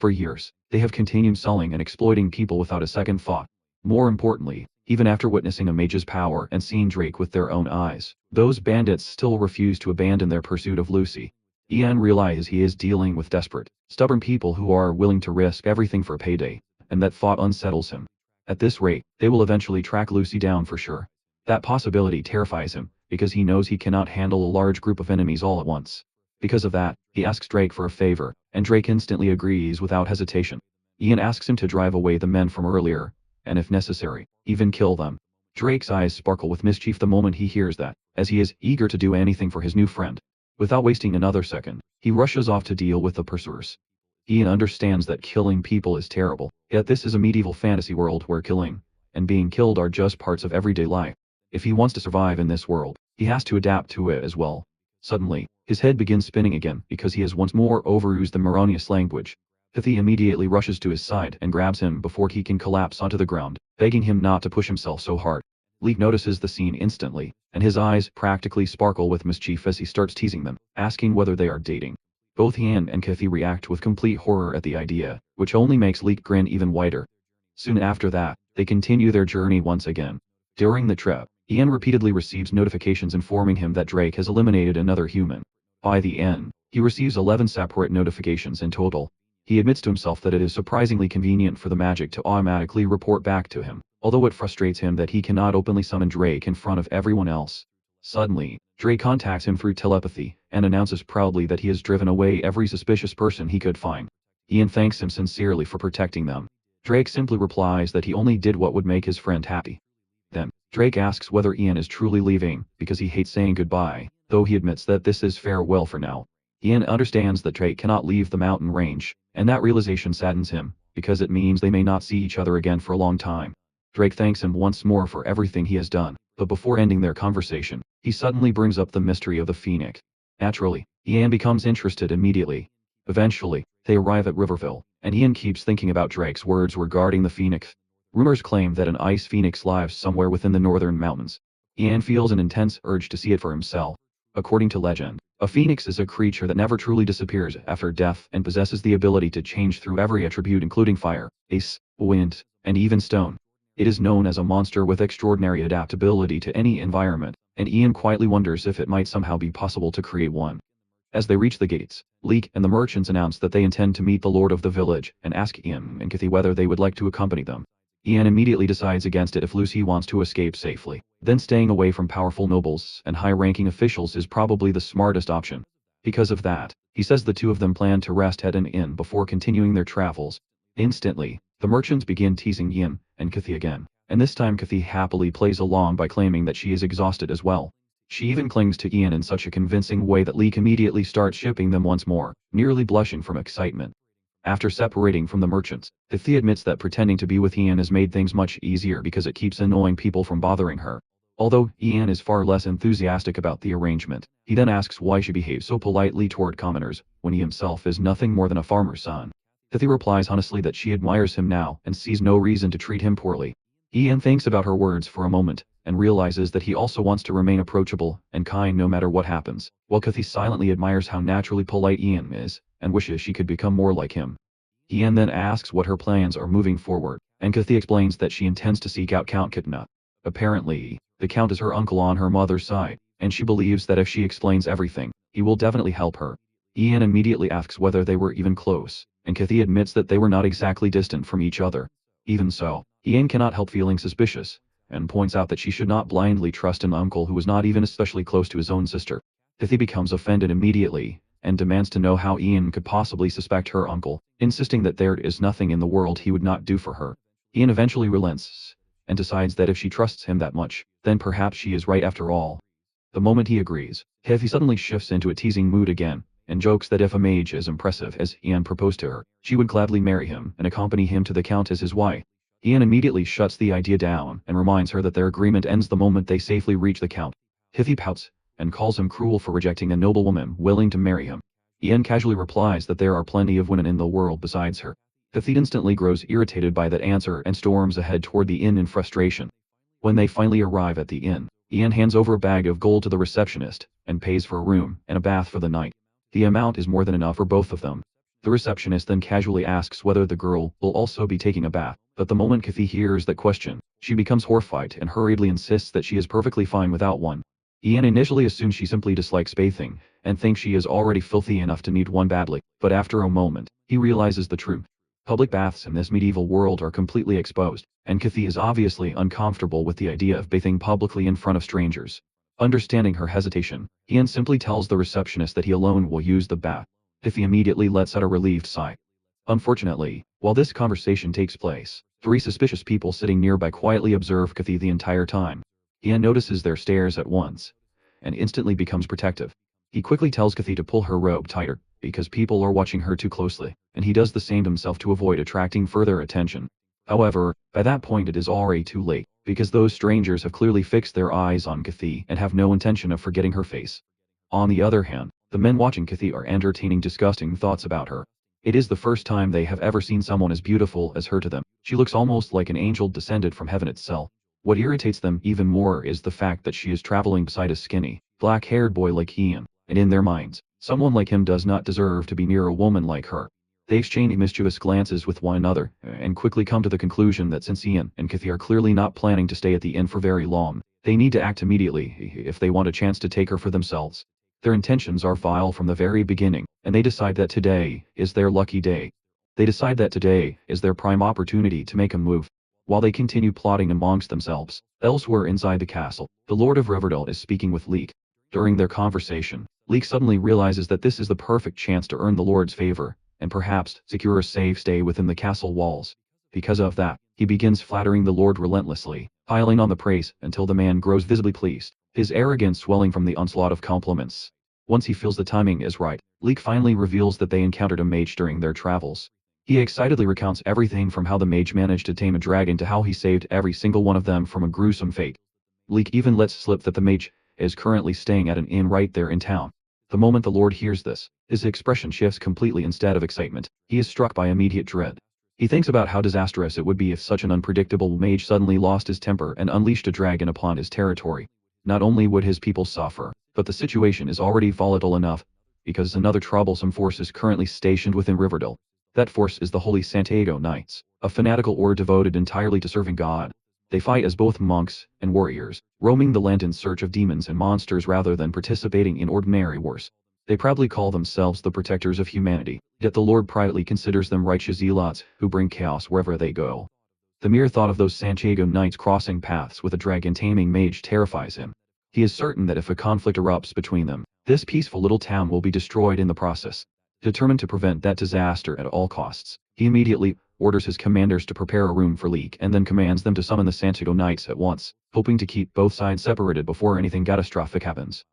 For years, they have continued selling and exploiting people without a second thought. More importantly, even after witnessing a mage's power and seeing Drake with their own eyes, those bandits still refuse to abandon their pursuit of Lucy. Ian realizes he is dealing with desperate, stubborn people who are willing to risk everything for a payday, and that thought unsettles him. At this rate, they will eventually track Lucy down for sure. That possibility terrifies him, because he knows he cannot handle a large group of enemies all at once. Because of that, he asks Drake for a favor, and Drake instantly agrees without hesitation. Ian asks him to drive away the men from earlier, and if necessary, even kill them. Drake's eyes sparkle with mischief the moment he hears that, as he is eager to do anything for his new friend. Without wasting another second, he rushes off to deal with the pursuers. Ian understands that killing people is terrible, yet this is a medieval fantasy world where killing and being killed are just parts of everyday life. If he wants to survive in this world, he has to adapt to it as well. Suddenly, his head begins spinning again because he has once more overused the Maronius language. Kathy immediately rushes to his side and grabs him before he can collapse onto the ground, begging him not to push himself so hard. Leek notices the scene instantly, and his eyes practically sparkle with mischief as he starts teasing them, asking whether they are dating. Both Ian and Kathy react with complete horror at the idea, which only makes Leek grin even wider. Soon after that, they continue their journey once again. During the trip, Ian repeatedly receives notifications informing him that Drake has eliminated another human. By the end, he receives 11 separate notifications in total. He admits to himself that it is surprisingly convenient for the magic to automatically report back to him, although it frustrates him that he cannot openly summon Drake in front of everyone else. Suddenly, Drake contacts him through telepathy, and announces proudly that he has driven away every suspicious person he could find. Ian thanks him sincerely for protecting them. Drake simply replies that he only did what would make his friend happy. Then, Drake asks whether Ian is truly leaving, because he hates saying goodbye, though he admits that this is farewell for now. Ian understands that Drake cannot leave the mountain range, and that realization saddens him, because it means they may not see each other again for a long time. Drake thanks him once more for everything he has done, but before ending their conversation, he suddenly brings up the mystery of the Phoenix. Naturally, Ian becomes interested immediately. Eventually, they arrive at Riverville, and Ian keeps thinking about Drake's words regarding the Phoenix. Rumors claim that an ice phoenix lives somewhere within the northern mountains. Ian feels an intense urge to see it for himself. According to legend, a phoenix is a creature that never truly disappears after death and possesses the ability to change through every attribute including fire, ice, wind, and even stone. It is known as a monster with extraordinary adaptability to any environment, and Ian quietly wonders if it might somehow be possible to create one. As they reach the gates, Leek and the merchants announce that they intend to meet the lord of the village and ask Ian and Kathy whether they would like to accompany them. Ian immediately decides against it if Lucy wants to escape safely. Then staying away from powerful nobles and high-ranking officials is probably the smartest option. Because of that, he says the two of them plan to rest at an inn before continuing their travels. Instantly, the merchants begin teasing Ian and Kathy again, and this time Kathy happily plays along by claiming that she is exhausted as well. She even clings to Ian in such a convincing way that Leek immediately starts shipping them once more, nearly blushing from excitement. After separating from the merchants, Kathy admits that pretending to be with Ian has made things much easier because it keeps annoying people from bothering her. Although Ian is far less enthusiastic about the arrangement, he then asks why she behaves so politely toward commoners, when he himself is nothing more than a farmer's son. Kathy replies honestly that she admires him now and sees no reason to treat him poorly. Ian thinks about her words for a moment, and realizes that he also wants to remain approachable and kind no matter what happens, while Kathy silently admires how naturally polite Ian is, and wishes she could become more like him. Ian then asks what her plans are moving forward, and Kathy explains that she intends to seek out Count Kitna. Apparently, the Count is her uncle on her mother's side, and she believes that if she explains everything, he will definitely help her. Ian immediately asks whether they were even close, and Kathy admits that they were not exactly distant from each other. Even so, Ian cannot help feeling suspicious, and points out that she should not blindly trust an uncle who was not even especially close to his own sister. Kathy becomes offended immediately, and demands to know how Ian could possibly suspect her uncle, insisting that there is nothing in the world he would not do for her. Ian eventually relents, and decides that if she trusts him that much, then perhaps she is right after all. The moment he agrees, Kathy suddenly shifts into a teasing mood again, and jokes that if a mage as impressive as Ian proposed to her, she would gladly marry him and accompany him to the Count as his wife. Ian immediately shuts the idea down and reminds her that their agreement ends the moment they safely reach the Count. Kathy pouts, and calls him cruel for rejecting a noble woman willing to marry him. Ian casually replies that there are plenty of women in the world besides her. Kathy instantly grows irritated by that answer and storms ahead toward the inn in frustration. When they finally arrive at the inn, Ian hands over a bag of gold to the receptionist, and pays for a room and a bath for the night. The amount is more than enough for both of them. The receptionist then casually asks whether the girl will also be taking a bath, but the moment Kathy hears that question, she becomes horrified and hurriedly insists that she is perfectly fine without one. Ian initially assumes she simply dislikes bathing, and thinks she is already filthy enough to need one badly, but after a moment, he realizes the truth. Public baths in this medieval world are completely exposed, and Kathy is obviously uncomfortable with the idea of bathing publicly in front of strangers. Understanding her hesitation, Ian simply tells the receptionist that he alone will use the bath. Kathy immediately lets out a relieved sigh. Unfortunately, while this conversation takes place, 3 suspicious people sitting nearby quietly observe Kathy the entire time. Ian notices their stares at once, and instantly becomes protective. He quickly tells Kathy to pull her robe tighter, because people are watching her too closely, and he does the same himself to avoid attracting further attention. However, by that point it is already too late, because those strangers have clearly fixed their eyes on Kathy and have no intention of forgetting her face. On the other hand, the men watching Kathy are entertaining disgusting thoughts about her. It is the first time they have ever seen someone as beautiful as her to them. She looks almost like an angel descended from heaven itself. What irritates them even more is the fact that she is traveling beside a skinny, black-haired boy like Ian, and in their minds, someone like him does not deserve to be near a woman like her. They exchange mischievous glances with one another, and quickly come to the conclusion that since Ian and Kathy are clearly not planning to stay at the inn for very long, they need to act immediately if they want a chance to take her for themselves. Their intentions are vile from the very beginning, and they decide that today is their lucky day. They decide that today is their prime opportunity to make a move. While they continue plotting amongst themselves, elsewhere inside the castle, the Lord of Riverdale is speaking with Leek. During their conversation, Leek suddenly realizes that this is the perfect chance to earn the Lord's favor, and perhaps secure a safe stay within the castle walls. Because of that, he begins flattering the Lord relentlessly, piling on the praise until the man grows visibly pleased, his arrogance swelling from the onslaught of compliments. Once he feels the timing is right, Leek finally reveals that they encountered a mage during their travels. He excitedly recounts everything from how the mage managed to tame a dragon to how he saved every single one of them from a gruesome fate. Leek even lets slip that the mage is currently staying at an inn right there in town. The moment the Lord hears this, his expression shifts completely. Instead of excitement, he is struck by immediate dread. He thinks about how disastrous it would be if such an unpredictable mage suddenly lost his temper and unleashed a dragon upon his territory. Not only would his people suffer, but the situation is already volatile enough, because another troublesome force is currently stationed within Riverdale. That force is the Holy Santiago Knights, a fanatical order devoted entirely to serving God. They fight as both monks and warriors, roaming the land in search of demons and monsters rather than participating in ordinary wars. They proudly call themselves the protectors of humanity, yet the Lord privately considers them righteous zealots who bring chaos wherever they go. The mere thought of those Santiago Knights crossing paths with a dragon-taming mage terrifies him. He is certain that if a conflict erupts between them, this peaceful little town will be destroyed in the process. Determined to prevent that disaster at all costs, he immediately orders his commanders to prepare a room for Leek and then commands them to summon the Santiago Knights at once, hoping to keep both sides separated before anything catastrophic happens.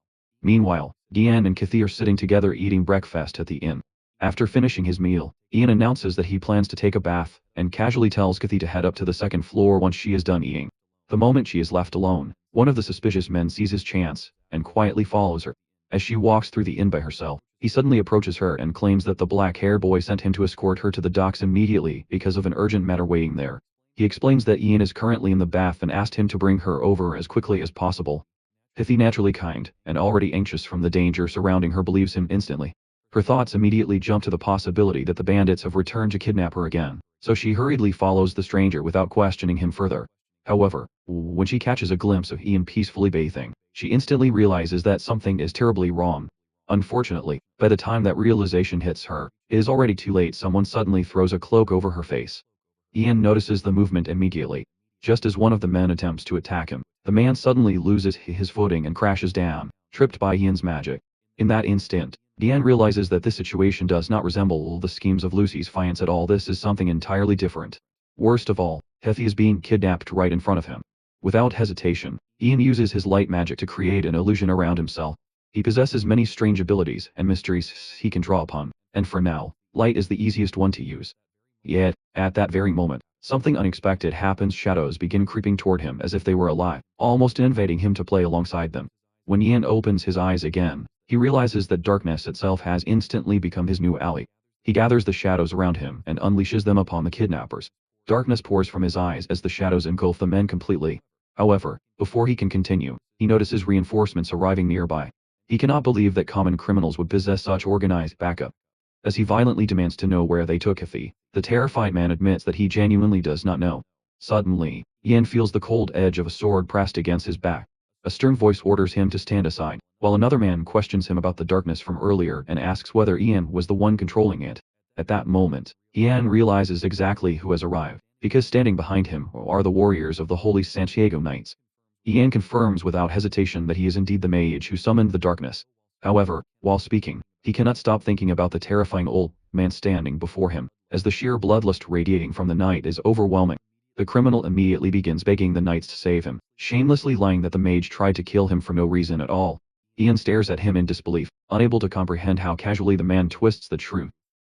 Meanwhile, Ian and Kathy are sitting together eating breakfast at the inn. After finishing his meal, Ian announces that he plans to take a bath, and casually tells Kathy to head up to the second floor once she is done eating. The moment she is left alone, one of the suspicious men sees his chance, and quietly follows her. As she walks through the inn by herself, he suddenly approaches her and claims that the black-haired boy sent him to escort her to the docks immediately because of an urgent matter waiting there. He explains that Ian is currently in the bath and asked him to bring her over as quickly as possible. Kathy, naturally kind, and already anxious from the danger surrounding her, believes him instantly. Her thoughts immediately jump to the possibility that the bandits have returned to kidnap her again, so she hurriedly follows the stranger without questioning him further. However, when she catches a glimpse of Ian peacefully bathing, she instantly realizes that something is terribly wrong. Unfortunately, by the time that realization hits her, it is already too late. Someone suddenly throws a cloak over her face. Ian notices the movement immediately. Just as one of the men attempts to attack him, the man suddenly loses his footing and crashes down, tripped by Ian's magic. In that instant, Ian realizes that this situation does not resemble the schemes of Lucy's fiance at all. This is something entirely different. Worst of all, Hethy is being kidnapped right in front of him. Without hesitation, Ian uses his light magic to create an illusion around himself. He possesses many strange abilities and mysteries he can draw upon, and for now, light is the easiest one to use. Yet, at that very moment, something unexpected happens. Shadows begin creeping toward him as if they were alive, almost inviting him to play alongside them. When Ian opens his eyes again, he realizes that darkness itself has instantly become his new ally. He gathers the shadows around him and unleashes them upon the kidnappers. Darkness pours from his eyes as the shadows engulf the men completely. However, before he can continue, he notices reinforcements arriving nearby. He cannot believe that common criminals would possess such organized backup. As he violently demands to know where they took Hethy, the terrified man admits that he genuinely does not know. Suddenly, Ian feels the cold edge of a sword pressed against his back. A stern voice orders him to stand aside, while another man questions him about the darkness from earlier and asks whether Ian was the one controlling it. At that moment, Ian realizes exactly who has arrived, because standing behind him are the warriors of the Holy Santiago Knights. Ian confirms without hesitation that he is indeed the mage who summoned the darkness. However, while speaking, he cannot stop thinking about the terrifying old man standing before him, as the sheer bloodlust radiating from the knight is overwhelming. The criminal immediately begins begging the knights to save him, shamelessly lying that the mage tried to kill him for no reason at all. Ian stares at him in disbelief, unable to comprehend how casually the man twists the truth.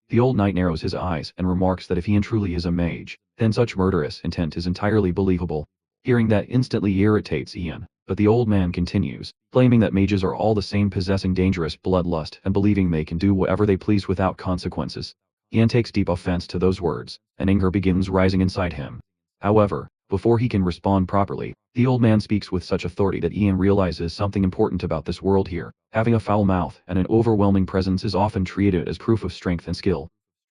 The old knight narrows his eyes and remarks that if Ian truly is a mage, then such murderous intent is entirely believable. Hearing that instantly irritates Ian, but the old man continues, claiming that mages are all the same, possessing dangerous bloodlust and believing they can do whatever they please without consequences. Ian takes deep offense to those words, and anger begins rising inside him. However, Before he can respond properly, the old man speaks with such authority that Ian realizes something important about this world here. Having a foul mouth and an overwhelming presence is often treated as proof of strength and skill.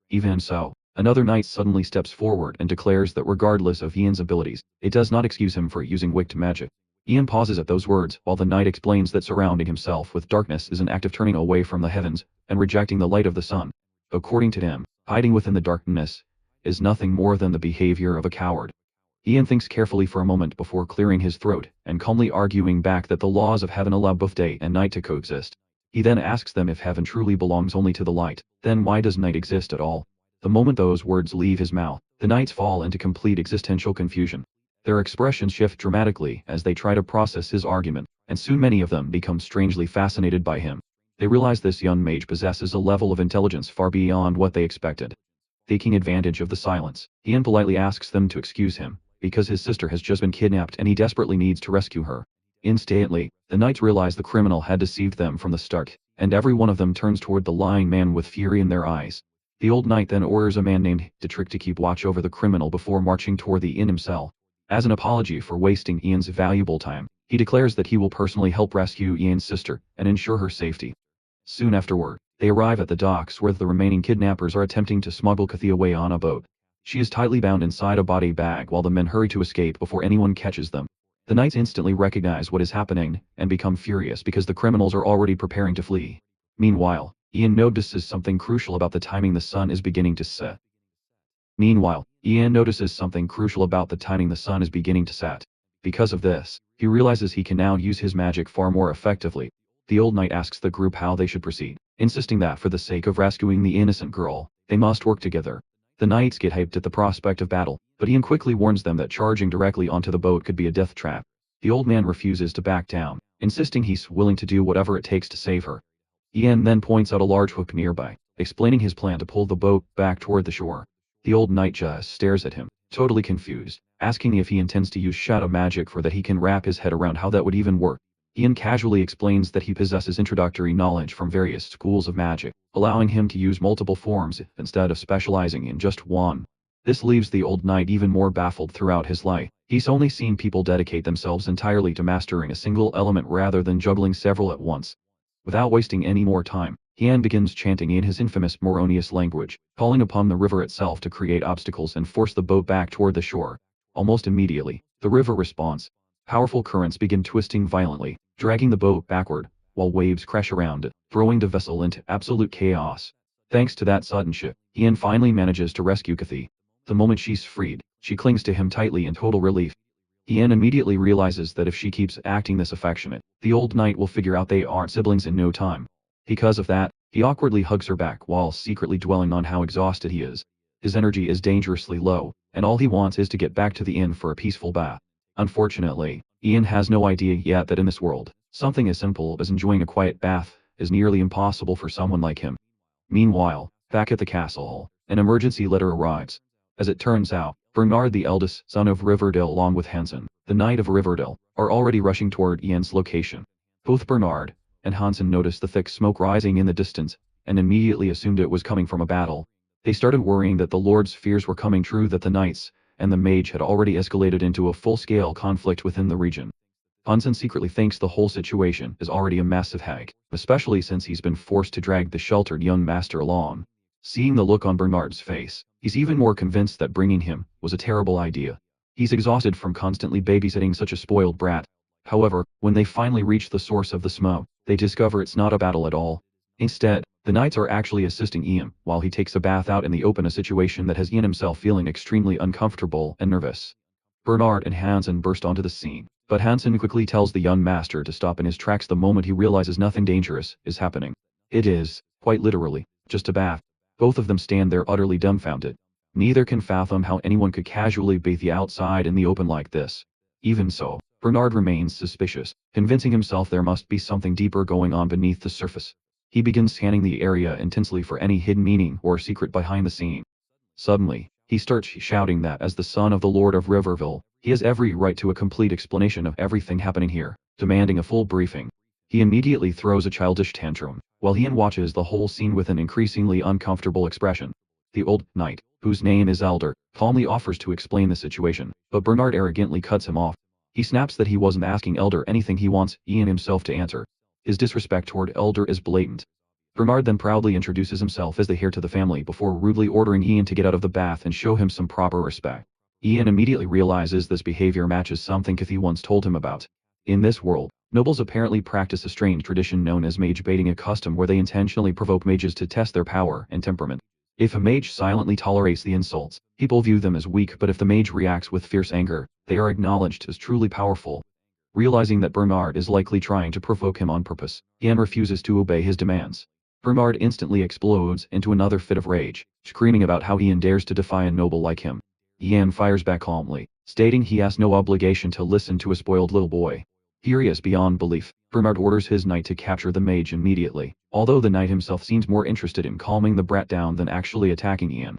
Even so, another knight suddenly steps forward and declares that regardless of Ian's abilities, it does not excuse him for using wicked magic. Ian pauses at those words while the knight explains that surrounding himself with darkness is an act of turning away from the heavens and rejecting the light of the sun. According to him, hiding within the darkness is nothing more than the behavior of a coward. Ian thinks carefully for a moment before clearing his throat and calmly arguing back that the laws of heaven allow both day and night to coexist. He then asks them if heaven truly belongs only to the light, then why does night exist at all? The moment those words leave his mouth, the knights fall into complete existential confusion. Their expressions shift dramatically as they try to process his argument, and soon many of them become strangely fascinated by him. They realize this young mage possesses a level of intelligence far beyond what they expected. Taking advantage of the silence, Ian politely asks them to excuse him, because his sister has just been kidnapped and he desperately needs to rescue her. Instantly, the knights realize the criminal had deceived them from the start, and every one of them turns toward the lying man with fury in their eyes. The old knight then orders a man named Dietrich to keep watch over the criminal before marching toward the inn himself. As an apology for wasting Ian's valuable time, he declares that he will personally help rescue Ian's sister and ensure her safety. Soon afterward, they arrive at the docks where the remaining kidnappers are attempting to smuggle Kathy away on a boat. She is tightly bound inside a body bag while the men hurry to escape before anyone catches them. The knights instantly recognize what is happening and become furious because the criminals are already preparing to flee. Meanwhile, Ian notices something crucial about the timing the sun is beginning to set. Because of this, he realizes he can now use his magic far more effectively. The old knight asks the group how they should proceed, insisting that for the sake of rescuing the innocent girl, they must work together. The knights get hyped at the prospect of battle, but Ian quickly warns them that charging directly onto the boat could be a death trap. The old man refuses to back down, insisting he's willing to do whatever it takes to save her. Ian then points out a large hook nearby, explaining his plan to pull the boat back toward the shore. The old knight just stares at him, totally confused, asking if he intends to use shadow magic for that. He can wrap his head around how that would even work. Ian casually explains that he possesses introductory knowledge from various schools of magic, allowing him to use multiple forms instead of specializing in just one. This leaves the old knight even more baffled throughout his life. He's only seen people dedicate themselves entirely to mastering a single element rather than juggling several at once. Without wasting any more time, Ian begins chanting in his infamous Moronius language, calling upon the river itself to create obstacles and force the boat back toward the shore. Almost immediately, the river responds. Powerful currents begin twisting violently, dragging the boat backward, while waves crash around it, throwing the vessel into absolute chaos. Thanks to that sudden shift, Ian finally manages to rescue Kathy. The moment she's freed, she clings to him tightly in total relief. Ian immediately realizes that if she keeps acting this affectionate, the old knight will figure out they aren't siblings in no time. Because of that, he awkwardly hugs her back while secretly dwelling on how exhausted he is. His energy is dangerously low, and all he wants is to get back to the inn for a peaceful bath. Unfortunately, Ian has no idea yet that in this world, something as simple as enjoying a quiet bath is nearly impossible for someone like him. Meanwhile, back at the castle, an emergency letter arrives. As it turns out, Bernard, the eldest son of Riverdale, along with Hansen, the Knight of Riverdale, are already rushing toward Ian's location. Both Bernard and Hansen noticed the thick smoke rising in the distance, and immediately assumed it was coming from a battle. They started worrying that the Lord's fears were coming true, that the knights and the mage had already escalated into a full-scale conflict within the region. Hansen secretly thinks the whole situation is already a massive hack, especially since he's been forced to drag the sheltered young master along. Seeing the look on Bernard's face, he's even more convinced that bringing him was a terrible idea. He's exhausted from constantly babysitting such a spoiled brat. However, when they finally reach the source of the smoke, they discover it's not a battle at all. Instead, the knights are actually assisting Ian while he takes a bath out in the open, a situation that has Ian himself feeling extremely uncomfortable and nervous. Bernard and Hansen burst onto the scene, but Hansen quickly tells the young master to stop in his tracks the moment he realizes nothing dangerous is happening. It is, quite literally, just a bath. Both of them stand there utterly dumbfounded. Neither can fathom how anyone could casually bathe outside in the open like this. Even so, Bernard remains suspicious, convincing himself there must be something deeper going on beneath the surface. He begins scanning the area intensely for any hidden meaning or secret behind the scene. Suddenly, he starts shouting that as the son of the Lord of Riverville, he has every right to a complete explanation of everything happening here, demanding a full briefing. He immediately throws a childish tantrum, while Ian watches the whole scene with an increasingly uncomfortable expression. The old knight, whose name is Elder, calmly offers to explain the situation, but Bernard arrogantly cuts him off. He snaps that he wasn't asking Elder anything he wants Ian himself to answer. His disrespect toward Elder is blatant. Bernard then proudly introduces himself as the heir to the family before rudely ordering Ian to get out of the bath and show him some proper respect. Ian immediately realizes this behavior matches something Kathy once told him about. In this world, nobles apparently practice a strange tradition known as mage baiting, a custom where they intentionally provoke mages to test their power and temperament. If a mage silently tolerates the insults, people view them as weak, but if the mage reacts with fierce anger, they are acknowledged as truly powerful. Realizing that Bernard is likely trying to provoke him on purpose, Ian refuses to obey his demands. Bernard instantly explodes into another fit of rage, screaming about how Ian dares to defy a noble like him. Ian fires back calmly, stating he has no obligation to listen to a spoiled little boy. Furious beyond belief, Bernard orders his knight to capture the mage immediately, although the knight himself seems more interested in calming the brat down than actually attacking Ian.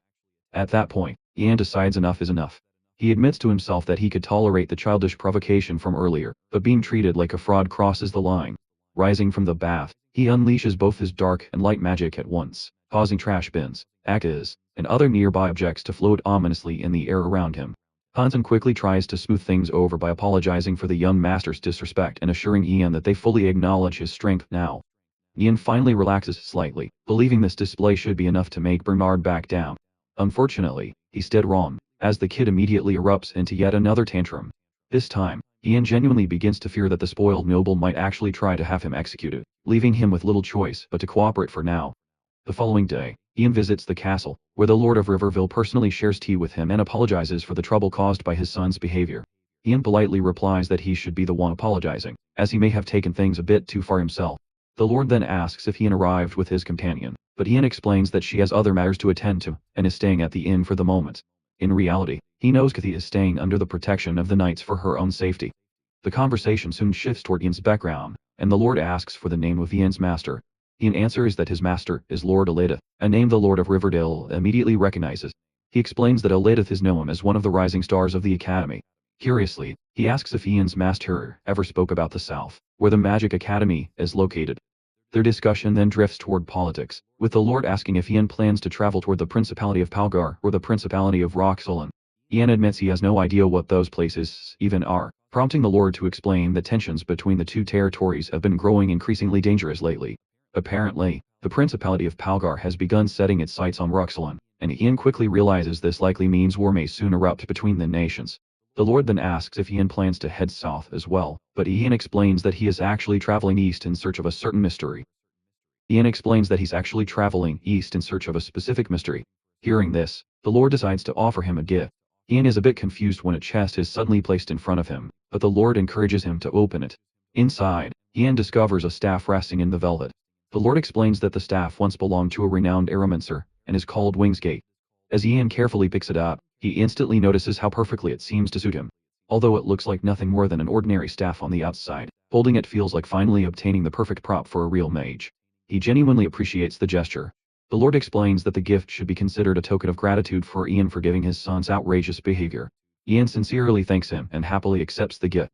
At that point, Ian decides enough is enough. He admits to himself that he could tolerate the childish provocation from earlier, but being treated like a fraud crosses the line. Rising from the bath, he unleashes both his dark and light magic at once, causing trash bins, axes, and other nearby objects to float ominously in the air around him. Hansen quickly tries to smooth things over by apologizing for the young master's disrespect and assuring Ian that they fully acknowledge his strength now. Ian finally relaxes slightly, believing this display should be enough to make Bernard back down. Unfortunately, he's dead wrong, as the kid immediately erupts into yet another tantrum. This time, Ian genuinely begins to fear that the spoiled noble might actually try to have him executed, leaving him with little choice but to cooperate for now. The following day, Ian visits the castle, where the Lord of Riverville personally shares tea with him and apologizes for the trouble caused by his son's behavior. Ian politely replies that he should be the one apologizing, as he may have taken things a bit too far himself. The Lord then asks if Ian arrived with his companion, but Ian explains that she has other matters to attend to, and is staying at the inn for the moment. In reality, he knows Kathy is staying under the protection of the knights for her own safety. The conversation soon shifts toward Ian's background, and the Lord asks for the name of Ian's master. Ian answers that his master is Lord Aledith, a name the Lord of Riverdale immediately recognizes. He explains that Aledith is known as one of the rising stars of the academy. Curiously, he asks if Ian's master ever spoke about the South, where the Magic Academy is located. Their discussion then drifts toward politics, with the Lord asking if Ian plans to travel toward the Principality of Palgar or the Principality of Roxolin. Ian admits he has no idea what those places even are, prompting the Lord to explain that tensions between the two territories have been growing increasingly dangerous lately. Apparently, the Principality of Palgar has begun setting its sights on Roxolin, and Ian quickly realizes this likely means war may soon erupt between the nations. The Lord then asks if Ian plans to head south as well, but Ian explains that he is actually traveling east in search of a certain mystery. Ian explains that he's actually traveling east in search of a specific mystery. Hearing this, the Lord decides to offer him a gift. Ian is a bit confused when a chest is suddenly placed in front of him, but the Lord encourages him to open it. Inside, Ian discovers a staff resting in the velvet. The Lord explains that the staff once belonged to a renowned aeromancer, and is called Wingsgate. As Ian carefully picks it up, he instantly notices how perfectly it seems to suit him. Although it looks like nothing more than an ordinary staff on the outside, holding it feels like finally obtaining the perfect prop for a real mage. He genuinely appreciates the gesture. The Lord explains that the gift should be considered a token of gratitude for Ian forgiving his son's outrageous behavior. Ian sincerely thanks him and happily accepts the gift.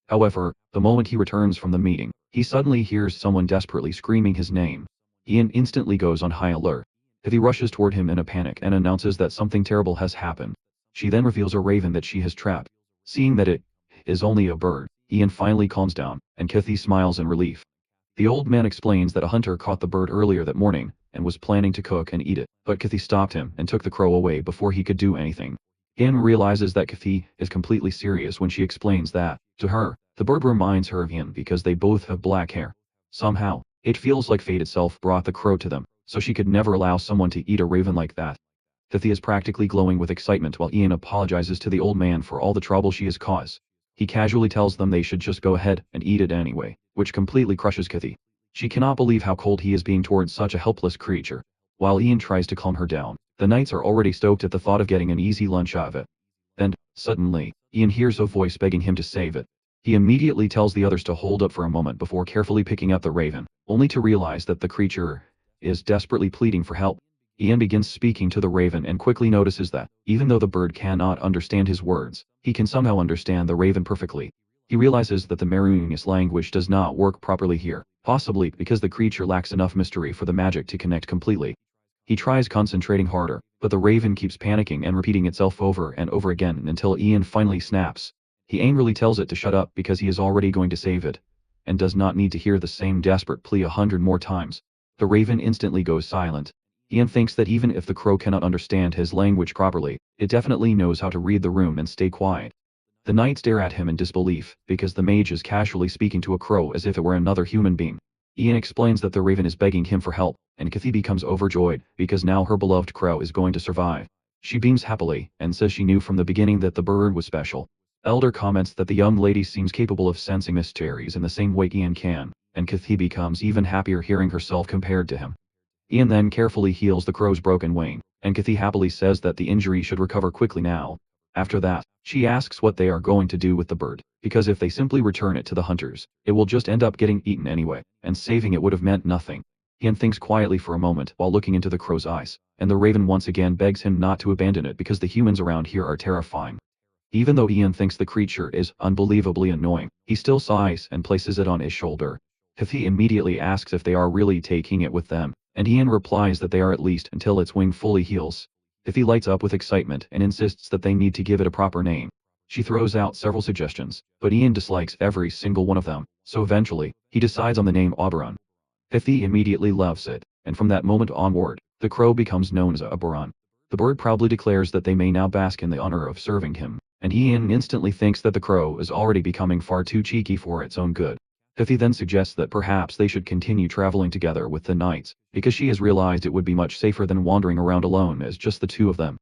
However, the moment he returns from the meeting, he suddenly hears someone desperately screaming his name. Ian instantly goes on high alert. Kathy rushes toward him in a panic and announces that something terrible has happened. She then reveals a raven that she has trapped. Seeing that it is only a bird, Ian finally calms down, and Kathy smiles in relief. The old man explains that a hunter caught the bird earlier that morning, and was planning to cook and eat it, but Kathy stopped him and took the crow away before he could do anything. Ian realizes that Kathy is completely serious when she explains that, to her, the bird reminds her of Ian because they both have black hair. Somehow, it feels like fate itself brought the crow to them, so she could never allow someone to eat a raven like that. Kathy is practically glowing with excitement while Ian apologizes to the old man for all the trouble she has caused. He casually tells them they should just go ahead and eat it anyway, which completely crushes Kathy. She cannot believe how cold he is being towards such a helpless creature. While Ian tries to calm her down, the knights are already stoked at the thought of getting an easy lunch out of it. And, suddenly, Ian hears a voice begging him to save it. He immediately tells the others to hold up for a moment before carefully picking up the raven, only to realize that the creature is desperately pleading for help. Ian begins speaking to the raven and quickly notices that, even though the bird cannot understand his words, he can somehow understand the raven perfectly. He realizes that the Maroonius language does not work properly here, possibly because the creature lacks enough mystery for the magic to connect completely. He tries concentrating harder, but the raven keeps panicking and repeating itself over and over again until Ian finally snaps. He angrily tells it to shut up because he is already going to save it, and does not need to hear the same desperate plea 100 more times. The raven instantly goes silent. Ian thinks that even if the crow cannot understand his language properly, it definitely knows how to read the room and stay quiet. The knights stare at him in disbelief, because the mage is casually speaking to a crow as if it were another human being. Ian explains that the raven is begging him for help, and Kathy becomes overjoyed, because now her beloved crow is going to survive. She beams happily, and says she knew from the beginning that the bird was special. Elder comments that the young lady seems capable of sensing mysteries in the same way Ian can, and Kathy becomes even happier hearing herself compared to him. Ian then carefully heals the crow's broken wing, and Kathy happily says that the injury should recover quickly now. After that, she asks what they are going to do with the bird, because if they simply return it to the hunters, it will just end up getting eaten anyway, and saving it would have meant nothing. Ian thinks quietly for a moment while looking into the crow's eyes, and the raven once again begs him not to abandon it because the humans around here are terrifying. Even though Ian thinks the creature is unbelievably annoying, he still sighs and places it on his shoulder. Kathy immediately asks if they are really taking it with them, and Ian replies that they are at least until its wing fully heals. Kathy lights up with excitement and insists that they need to give it a proper name. She throws out several suggestions, but Ian dislikes every single one of them, so eventually, he decides on the name Oberon. Kathy immediately loves it, and from that moment onward, the crow becomes known as Oberon. The bird proudly declares that they may now bask in the honor of serving him, and Ian instantly thinks that the crow is already becoming far too cheeky for its own good. Kathy then suggests that perhaps they should continue traveling together with the knights, because she has realized it would be much safer than wandering around alone as just the two of them.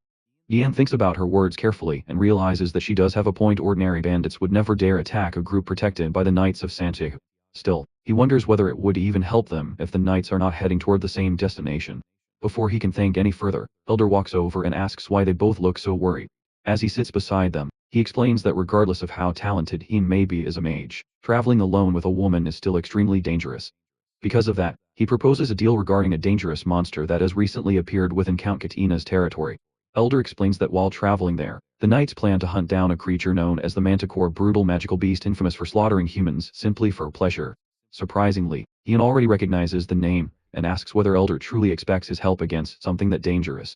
Ian thinks about her words carefully and realizes that she does have a point. Ordinary bandits would never dare attack a group protected by the Knights of Santiago. Still, he wonders whether it would even help them if the knights are not heading toward the same destination. Before he can think any further, Elder walks over and asks why they both look so worried. As he sits beside them, he explains that regardless of how talented he may be as a mage, traveling alone with a woman is still extremely dangerous. Because of that, he proposes a deal regarding a dangerous monster that has recently appeared within Count Katina's territory. Elder explains that while traveling there, the knights plan to hunt down a creature known as the Manticore, brutal magical beast infamous for slaughtering humans simply for pleasure. Surprisingly, Ian already recognizes the name, and asks whether Elder truly expects his help against something that dangerous.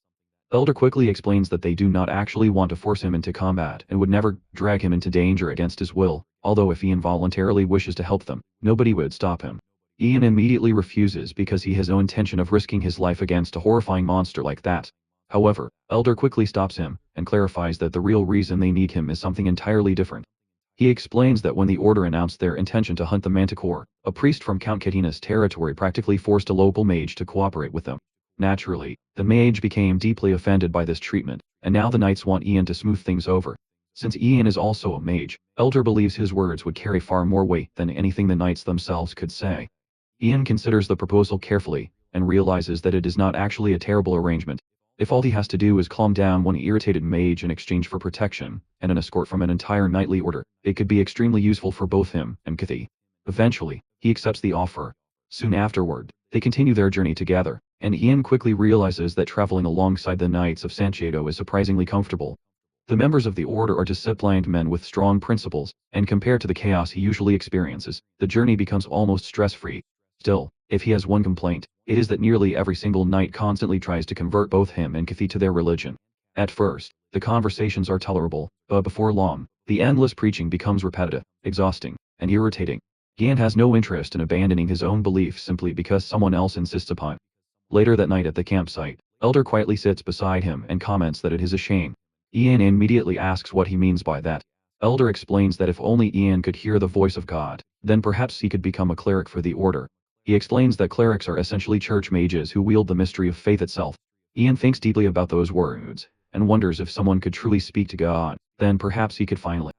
Elder quickly explains that they do not actually want to force him into combat and would never drag him into danger against his will, although if Ian voluntarily wishes to help them, nobody would stop him. Ian immediately refuses because he has no intention of risking his life against a horrifying monster like that. However, Elder quickly stops him, and clarifies that the real reason they need him is something entirely different. He explains that when the Order announced their intention to hunt the Manticore, a priest from Count Katina's territory practically forced a local mage to cooperate with them. Naturally, the mage became deeply offended by this treatment, and now the knights want Ian to smooth things over. Since Ian is also a mage, Elder believes his words would carry far more weight than anything the knights themselves could say. Ian considers the proposal carefully, and realizes that it is not actually a terrible arrangement. If all he has to do is calm down one irritated mage in exchange for protection, and an escort from an entire knightly order, it could be extremely useful for both him and Kathy. Eventually, he accepts the offer. Soon afterward, they continue their journey together, and Ian quickly realizes that traveling alongside the Knights of Santiago is surprisingly comfortable. The members of the Order are disciplined men with strong principles, and compared to the chaos he usually experiences, the journey becomes almost stress-free. Still, if he has one complaint, it is that nearly every single knight constantly tries to convert both him and Kathy to their religion. At first, the conversations are tolerable, but before long, the endless preaching becomes repetitive, exhausting, and irritating. Ian has no interest in abandoning his own beliefs simply because someone else insists upon it. Later that night at the campsite, Elder quietly sits beside him and comments that it is a shame. Ian immediately asks what he means by that. Elder explains that if only Ian could hear the voice of God, then perhaps he could become a cleric for the Order. He explains that clerics are essentially church mages who wield the mystery of faith itself. Ian thinks deeply about those words, and wonders if someone could truly speak to God, then perhaps he could finally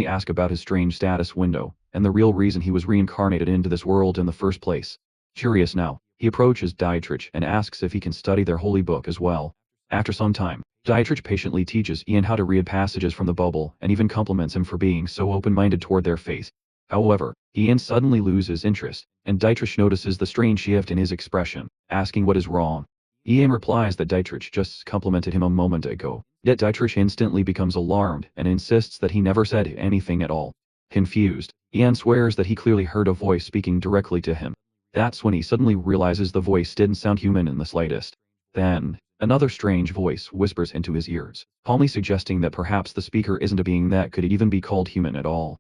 ask about his strange status window, and the real reason he was reincarnated into this world in the first place. Curious now, he approaches Dietrich and asks if he can study their holy book as well. After some time, Dietrich patiently teaches Ian how to read passages from the Bible and even compliments him for being so open-minded toward their faith. However, Ian suddenly loses interest, and Dietrich notices the strange shift in his expression, asking what is wrong. Ian replies that Dietrich just complimented him a moment ago, yet Dietrich instantly becomes alarmed and insists that he never said anything at all. Confused, Ian swears that he clearly heard a voice speaking directly to him. That's when he suddenly realizes the voice didn't sound human in the slightest. Then, another strange voice whispers into his ears, calmly suggesting that perhaps the speaker isn't a being that could even be called human at all.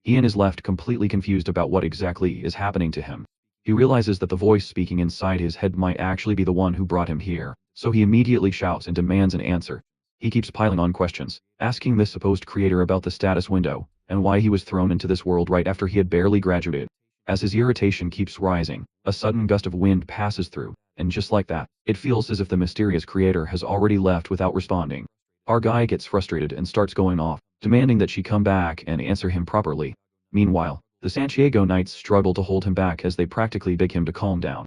Ian is left completely confused about what exactly is happening to him. He realizes that the voice speaking inside his head might actually be the one who brought him here, so he immediately shouts and demands an answer. He keeps piling on questions, asking this supposed creator about the status window, and why he was thrown into this world right after he had barely graduated. As his irritation keeps rising, a sudden gust of wind passes through, and just like that, it feels as if the mysterious creator has already left without responding. Our guy gets frustrated and starts going off, demanding that she come back and answer him properly. Meanwhile, the Santiago Knights struggle to hold him back as they practically beg him to calm down.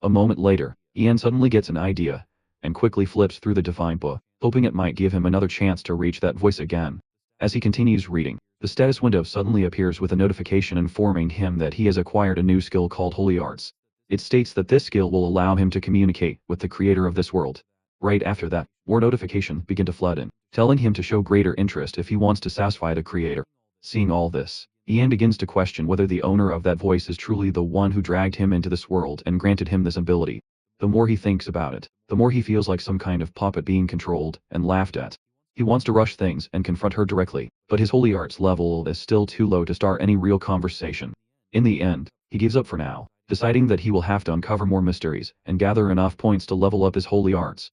A moment later, Ian suddenly gets an idea, and quickly flips through the Divine Book, hoping it might give him another chance to reach that voice again. As he continues reading, the status window suddenly appears with a notification informing him that he has acquired a new skill called Holy Arts. It states that this skill will allow him to communicate with the creator of this world. Right after that, more notifications begin to flood in, telling him to show greater interest if he wants to satisfy the creator. Seeing all this, Ian begins to question whether the owner of that voice is truly the one who dragged him into this world and granted him this ability. The more he thinks about it, the more he feels like some kind of puppet being controlled and laughed at. He wants to rush things and confront her directly, but his holy arts level is still too low to start any real conversation. In the end, he gives up for now, deciding that he will have to uncover more mysteries and gather enough points to level up his holy arts.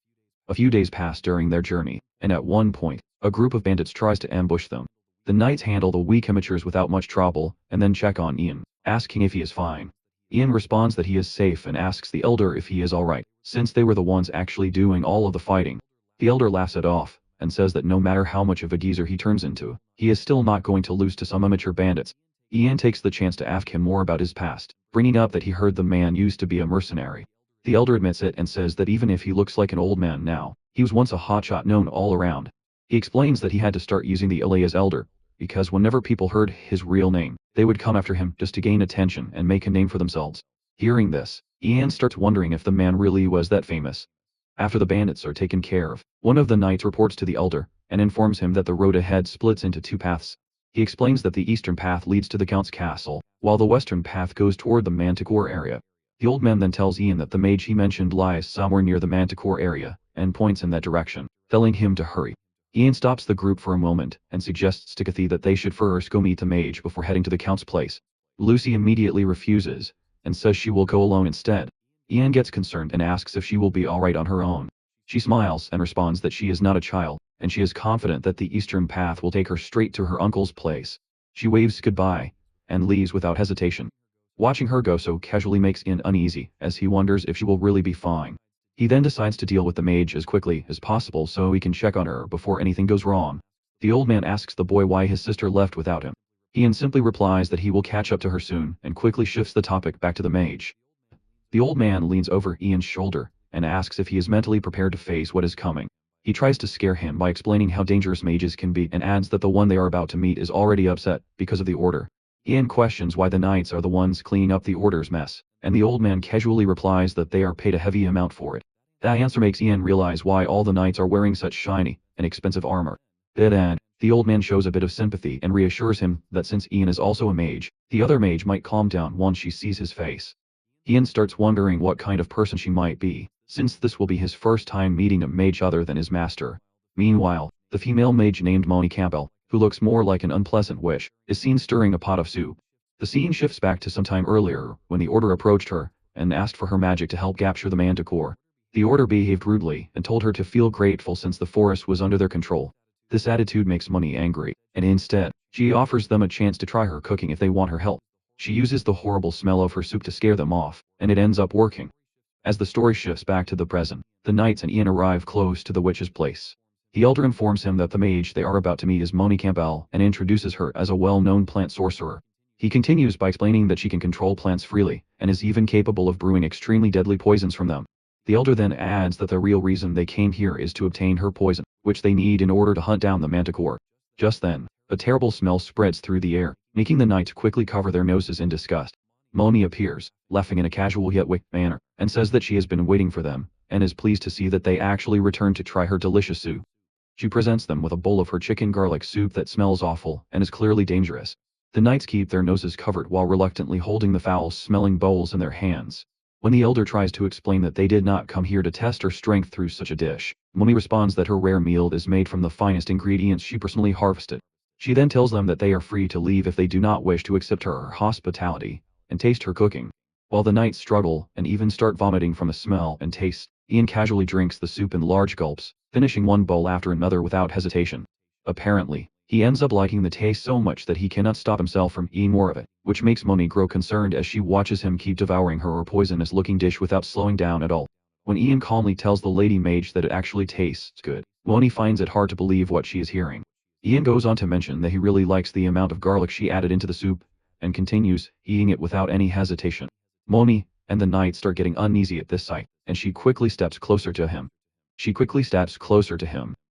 A few days pass during their journey, and at one point, a group of bandits tries to ambush them. The knights handle the weak amateurs without much trouble, and then check on Ian, asking if he is fine. Ian responds that he is safe and asks the elder if he is alright, since they were the ones actually doing all of the fighting. The elder laughs it off, and says that no matter how much of a geezer he turns into, he is still not going to lose to some amateur bandits. Ian takes the chance to ask him more about his past, bringing up that he heard the man used to be a mercenary. The elder admits it and says that even if he looks like an old man now, he was once a hotshot known all around. He explains that he had to start using the alias elder, because whenever people heard his real name, they would come after him just to gain attention and make a name for themselves. Hearing this, Ian starts wondering if the man really was that famous. After the bandits are taken care of, one of the knights reports to the elder, and informs him that the road ahead splits into two paths. He explains that the eastern path leads to the Count's castle, while the western path goes toward the Manticore area. The old man then tells Ian that the mage he mentioned lies somewhere near the Manticore area, and points in that direction, telling him to hurry. Ian stops the group for a moment, and suggests to Kathy that they should first go meet the mage before heading to the Count's place. Lucy immediately refuses, and says she will go alone instead. Ian gets concerned and asks if she will be alright on her own. She smiles and responds that she is not a child, and she is confident that the eastern path will take her straight to her uncle's place. She waves goodbye, and leaves without hesitation. Watching her go so casually makes Ian uneasy, as he wonders if she will really be fine. He then decides to deal with the mage as quickly as possible so he can check on her before anything goes wrong. The old man asks the boy why his sister left without him. Ian simply replies that he will catch up to her soon and quickly shifts the topic back to the mage. The old man leans over Ian's shoulder and asks if he is mentally prepared to face what is coming. He tries to scare him by explaining how dangerous mages can be and adds that the one they are about to meet is already upset because of the order. Ian questions why the knights are the ones cleaning up the order's mess, and the old man casually replies that they are paid a heavy amount for it. That answer makes Ian realize why all the knights are wearing such shiny and expensive armor. Then, the old man shows a bit of sympathy and reassures him that since Ian is also a mage, the other mage might calm down once she sees his face. Ian starts wondering what kind of person she might be, since this will be his first time meeting a mage other than his master. Meanwhile, the female mage named Moni Campbell, who looks more like an unpleasant witch, is seen stirring a pot of soup. The scene shifts back to some time earlier, when the Order approached her, and asked for her magic to help capture the Manticore. The Order behaved rudely, and told her to feel grateful since the forest was under their control. This attitude makes Moni angry, and instead, she offers them a chance to try her cooking if they want her help. She uses the horrible smell of her soup to scare them off, and it ends up working. As the story shifts back to the present, the knights and Ian arrive close to the witch's place. The elder informs him that the mage they are about to meet is Moni Campbell and introduces her as a well-known plant sorcerer. He continues by explaining that she can control plants freely, and is even capable of brewing extremely deadly poisons from them. The elder then adds that the real reason they came here is to obtain her poison, which they need in order to hunt down the Manticore. Just then, a terrible smell spreads through the air, making the knights quickly cover their noses in disgust. Moni appears, laughing in a casual yet wicked manner, and says that she has been waiting for them, and is pleased to see that they actually returned to try her delicious soup. She presents them with a bowl of her chicken garlic soup that smells awful and is clearly dangerous. The knights keep their noses covered while reluctantly holding the foul-smelling bowls in their hands. When the elder tries to explain that they did not come here to test her strength through such a dish, Moni responds that her rare meal is made from the finest ingredients she personally harvested. She then tells them that they are free to leave if they do not wish to accept her hospitality and taste her cooking. While the knights struggle and even start vomiting from the smell and taste, Ian casually drinks the soup in large gulps, finishing one bowl after another without hesitation. Apparently, he ends up liking the taste so much that he cannot stop himself from eating more of it, which makes Moni grow concerned as she watches him keep devouring her poisonous-looking dish without slowing down at all. When Ian calmly tells the lady mage that it actually tastes good, Moni finds it hard to believe what she is hearing. Ian goes on to mention that he really likes the amount of garlic she added into the soup, and continues eating it without any hesitation. Moni and the knight start getting uneasy at this sight, and she quickly steps closer to him.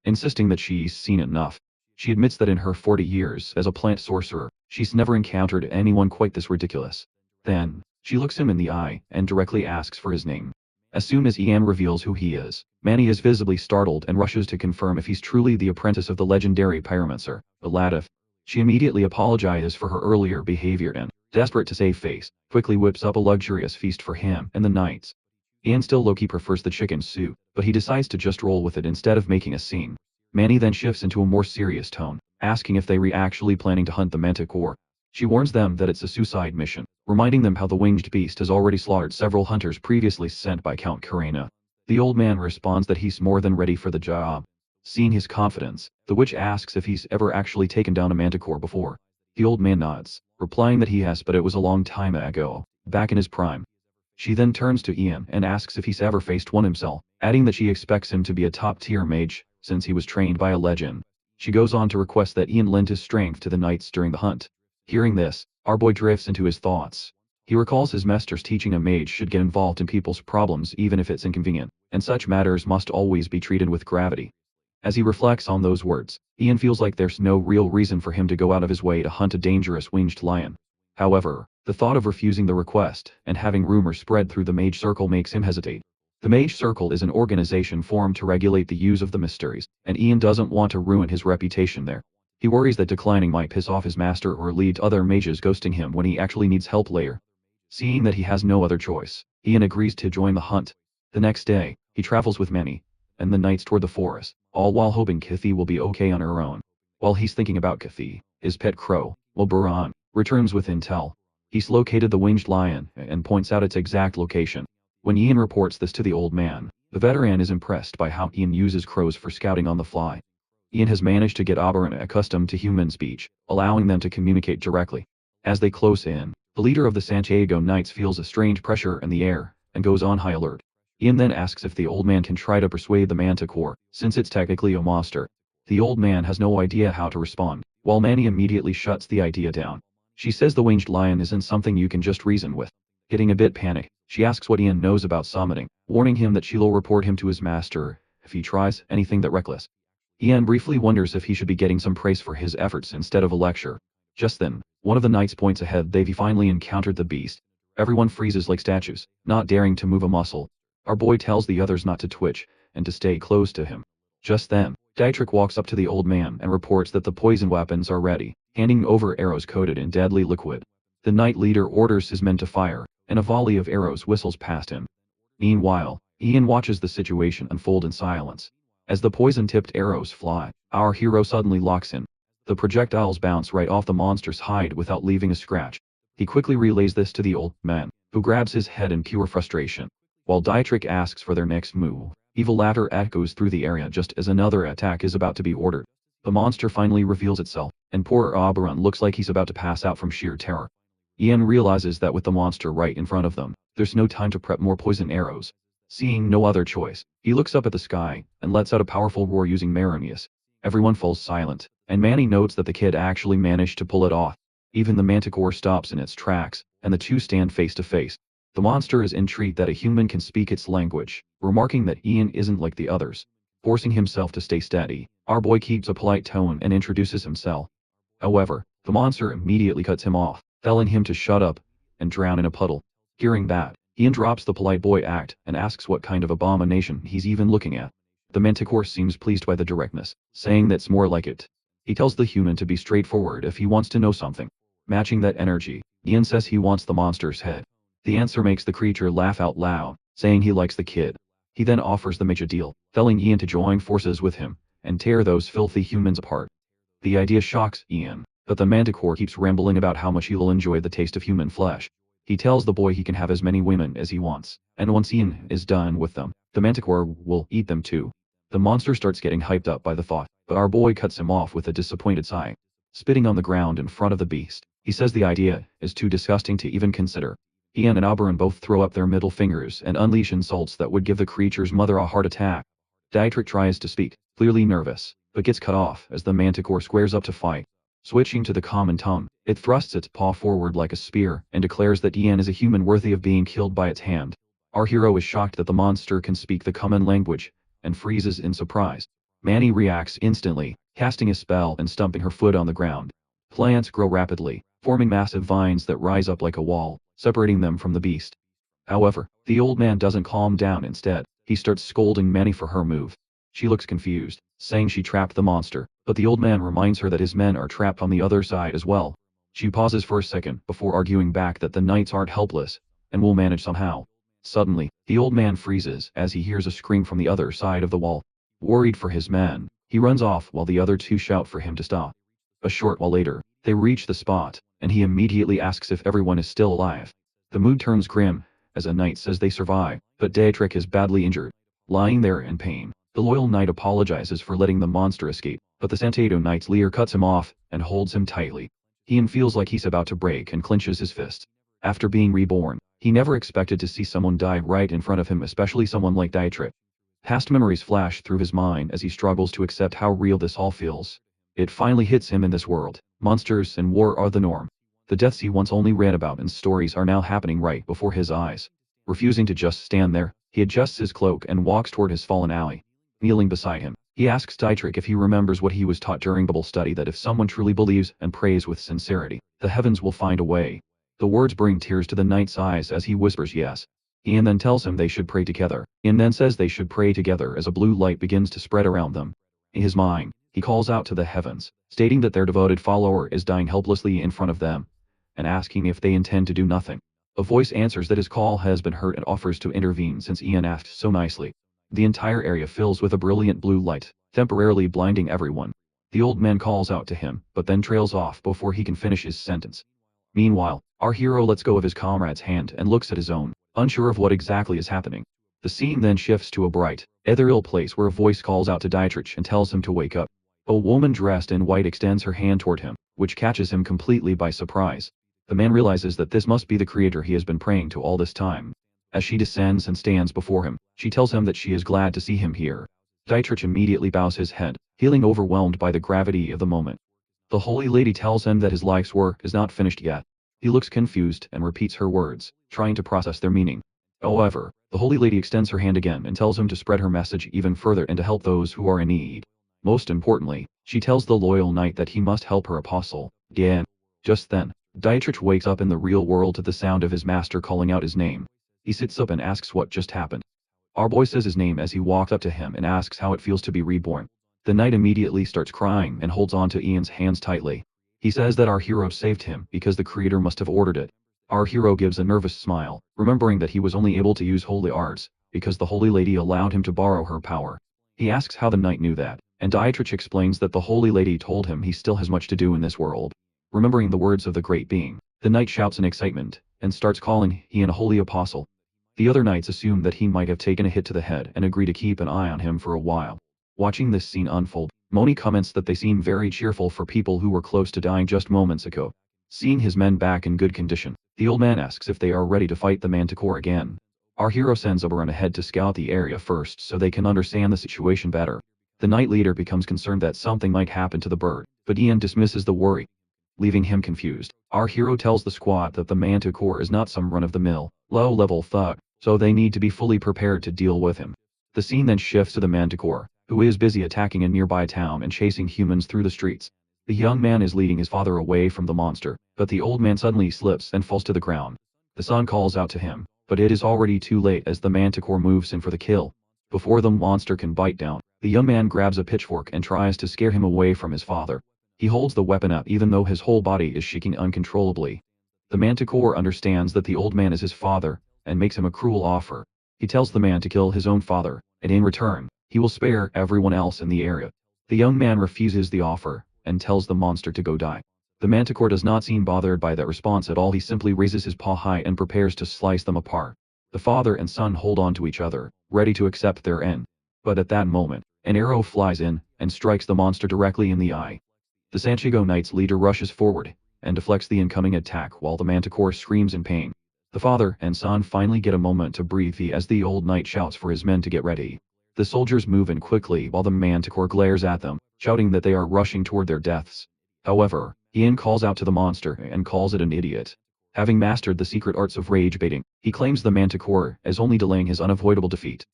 Insisting that she's seen enough. She admits that in her 40 years as a plant sorcerer, she's never encountered anyone quite this ridiculous. Then, she looks him in the eye and directly asks for his name. As soon as Ian reveals who he is, Manny is visibly startled and rushes to confirm if he's truly the apprentice of the legendary pyromancer, Alatif. She immediately apologizes for her earlier behavior and, desperate to save face, quickly whips up a luxurious feast for him and the knights. Ian still low-key prefers the chicken soup, but he decides to just roll with it instead of making a scene. Manny then shifts into a more serious tone, asking if they were actually planning to hunt the manticore. She warns them that it's a suicide mission, reminding them how the winged beast has already slaughtered several hunters previously sent by Count Karena. The old man responds that he's more than ready for the job. Seeing his confidence, the witch asks if he's ever actually taken down a manticore before. The old man nods, replying that he has, but it was a long time ago, back in his prime. She then turns to Ian and asks if he's ever faced one himself, adding that she expects him to be a top-tier mage, since he was trained by a legend. She goes on to request that Ian lend his strength to the knights during the hunt. Hearing this, our boy drifts into his thoughts. He recalls his master's teaching a mage should get involved in people's problems even if it's inconvenient, and such matters must always be treated with gravity. As he reflects on those words, Ian feels like there's no real reason for him to go out of his way to hunt a dangerous winged lion. However, the thought of refusing the request and having rumors spread through the Mage Circle makes him hesitate. The Mage Circle is an organization formed to regulate the use of the mysteries, and Ian doesn't want to ruin his reputation there. He worries that declining might piss off his master or lead to other mages ghosting him when he actually needs help later. Seeing that he has no other choice, Ian agrees to join the hunt. The next day, he travels with Manny and the knights toward the forest, all while hoping Kathy will be okay on her own. While he's thinking about Kathy, his pet crow, Baran, returns with intel. He's located the winged lion and points out its exact location. When Ian reports this to the old man, the veteran is impressed by how Ian uses crows for scouting on the fly. Ian has managed to get Oberon accustomed to human speech, allowing them to communicate directly. As they close in, the leader of the Santiago Knights feels a strange pressure in the air, and goes on high alert. Ian then asks if the old man can try to persuade the manticore, since it's technically a monster. The old man has no idea how to respond, while Manny immediately shuts the idea down. She says the winged lion isn't something you can just reason with. Getting a bit panicked, she asks what Ian knows about summoning, warning him that she'll report him to his master if he tries anything that reckless. Ian briefly wonders if he should be getting some praise for his efforts instead of a lecture. Just then, one of the knights points ahead. They've finally encountered the beast. Everyone freezes like statues, not daring to move a muscle. Our boy tells the others not to twitch, and to stay close to him. Just then, Dietrich walks up to the old man and reports that the poison weapons are ready, handing over arrows coated in deadly liquid. The knight leader orders his men to fire, and a volley of arrows whistles past him. Meanwhile, Ian watches the situation unfold in silence. As the poison-tipped arrows fly, our hero suddenly locks in. The projectiles bounce right off the monster's hide without leaving a scratch. He quickly relays this to the old man, who grabs his head in pure frustration. While Dietrich asks for their next move, evil laughter echoes through the area just as another attack is about to be ordered. The monster finally reveals itself, and poor Oberon looks like he's about to pass out from sheer terror. Ian realizes that with the monster right in front of them, there's no time to prep more poison arrows. Seeing no other choice, he looks up at the sky and lets out a powerful roar using Maronius. Everyone falls silent, and Manny notes that the kid actually managed to pull it off. Even the manticore stops in its tracks, and the two stand face to face. The monster is intrigued that a human can speak its language, remarking that Ian isn't like the others. Forcing himself to stay steady, our boy keeps a polite tone and introduces himself. However, the monster immediately cuts him off, telling him to shut up and drown in a puddle. Hearing that, Ian drops the polite boy act and asks what kind of abomination he's even looking at. The manticore seems pleased by the directness, saying that's more like it. He tells the human to be straightforward if he wants to know something. Matching that energy, Ian says he wants the monster's head. The answer makes the creature laugh out loud, saying he likes the kid. He then offers the mage a deal, telling Ian to join forces with him and tear those filthy humans apart. The idea shocks Ian, but the manticore keeps rambling about how much he'll enjoy the taste of human flesh. He tells the boy he can have as many women as he wants, and once Ian is done with them, the manticore will eat them too. The monster starts getting hyped up by the thought, but our boy cuts him off with a disappointed sigh. Spitting on the ground in front of the beast, he says the idea is too disgusting to even consider. Ian and Oberon both throw up their middle fingers and unleash insults that would give the creature's mother a heart attack. Dietrich tries to speak, clearly nervous, but gets cut off as the manticore squares up to fight. Switching to the common tongue, it thrusts its paw forward like a spear and declares that Ian is a human worthy of being killed by its hand. Our hero is shocked that the monster can speak the common language, and freezes in surprise. Manny reacts instantly, casting a spell and stumping her foot on the ground. Plants grow rapidly, forming massive vines that rise up like a wall, separating them from the beast. However, the old man doesn't calm down. Instead, he starts scolding Manny for her move. She looks confused, saying she trapped the monster, but the old man reminds her that his men are trapped on the other side as well. She pauses for a second before arguing back that the knights aren't helpless, and will manage somehow. Suddenly, the old man freezes as he hears a scream from the other side of the wall. Worried for his men, he runs off while the other two shout for him to stop. A short while later, they reach the spot, and he immediately asks if everyone is still alive. The mood turns grim, as a knight says they survive, but Dietrich is badly injured. Lying there in pain, the loyal knight apologizes for letting the monster escape, but the Santato knight's leader cuts him off and holds him tightly. Ian feels like he's about to break and clenches his fists. After being reborn, he never expected to see someone die right in front of him, especially someone like Dietrich. Past memories flash through his mind as he struggles to accept how real this all feels. It finally hits him in this world. Monsters and war are the norm. The deaths he once only read about in stories are now happening right before his eyes. Refusing to just stand there, he adjusts his cloak and walks toward his fallen ally. Kneeling beside him, he asks Dietrich if he remembers what he was taught during Bible study, that if someone truly believes and prays with sincerity, the heavens will find a way. The words bring tears to the knight's eyes as he whispers yes. Ian then tells him they should pray together. Ian then says they should pray together as a blue light begins to spread around them. In his mind, he calls out to the heavens, stating that their devoted follower is dying helplessly in front of them, and asking if they intend to do nothing. A voice answers that his call has been heard and offers to intervene since Ian asked so nicely. The entire area fills with a brilliant blue light, temporarily blinding everyone. The old man calls out to him, but then trails off before he can finish his sentence. Meanwhile, our hero lets go of his comrade's hand and looks at his own, unsure of what exactly is happening. The scene then shifts to a bright, ethereal place where a voice calls out to Dietrich and tells him to wake up. A woman dressed in white extends her hand toward him, which catches him completely by surprise. The man realizes that this must be the creator he has been praying to all this time. As she descends and stands before him, she tells him that she is glad to see him here. Dietrich immediately bows his head, feeling overwhelmed by the gravity of the moment. The Holy Lady tells him that his life's work is not finished yet. He looks confused and repeats her words, trying to process their meaning. However, the Holy Lady extends her hand again and tells him to spread her message even further and to help those who are in need. Most importantly, she tells the loyal knight that he must help her apostle, again. Just then, Dietrich wakes up in the real world to the sound of his master calling out his name. He sits up and asks what just happened. Our boy says his name as he walks up to him and asks how it feels to be reborn. The knight immediately starts crying and holds on to Ian's hands tightly. He says that our hero saved him because the creator must have ordered it. Our hero gives a nervous smile, remembering that he was only able to use holy arts because the Holy Lady allowed him to borrow her power. He asks how the knight knew that, and Dietrich explains that the Holy Lady told him he still has much to do in this world. Remembering the words of the great being, the knight shouts in excitement and starts calling Ian a holy apostle. The other knights assume that he might have taken a hit to the head and agree to keep an eye on him for a while. Watching this scene unfold, Moni comments that they seem very cheerful for people who were close to dying just moments ago. Seeing his men back in good condition, the old man asks if they are ready to fight the Manticore again. Our hero sends Oberon ahead to scout the area first so they can understand the situation better. The knight leader becomes concerned that something might happen to the bird, but Ian dismisses the worry. Leaving him confused, our hero tells the squad that the Manticore is not some run-of-the-mill, low-level thug, so they need to be fully prepared to deal with him. The scene then shifts to the Manticore, who is busy attacking a nearby town and chasing humans through the streets. The young man is leading his father away from the monster, but the old man suddenly slips and falls to the ground. The son calls out to him, but it is already too late as the Manticore moves in for the kill. Before the monster can bite down, the young man grabs a pitchfork and tries to scare him away from his father. He holds the weapon up even though his whole body is shaking uncontrollably. The manticore understands that the old man is his father, and makes him a cruel offer. He tells the man to kill his own father, and in return, he will spare everyone else in the area. The young man refuses the offer, and tells the monster to go die. The manticore does not seem bothered by that response at all. He simply raises his paw high and prepares to slice them apart. The father and son hold on to each other, ready to accept their end. But at that moment, an arrow flies in, and strikes the monster directly in the eye. The Santiago Knight's leader rushes forward, and deflects the incoming attack while the manticore screams in pain. The father and son finally get a moment to breathe as the old knight shouts for his men to get ready. The soldiers move in quickly while the manticore glares at them, shouting that they are rushing toward their deaths. However, Ian calls out to the monster and calls it an idiot. Having mastered the secret arts of rage baiting, he claims the manticore as only delaying his unavoidable defeat.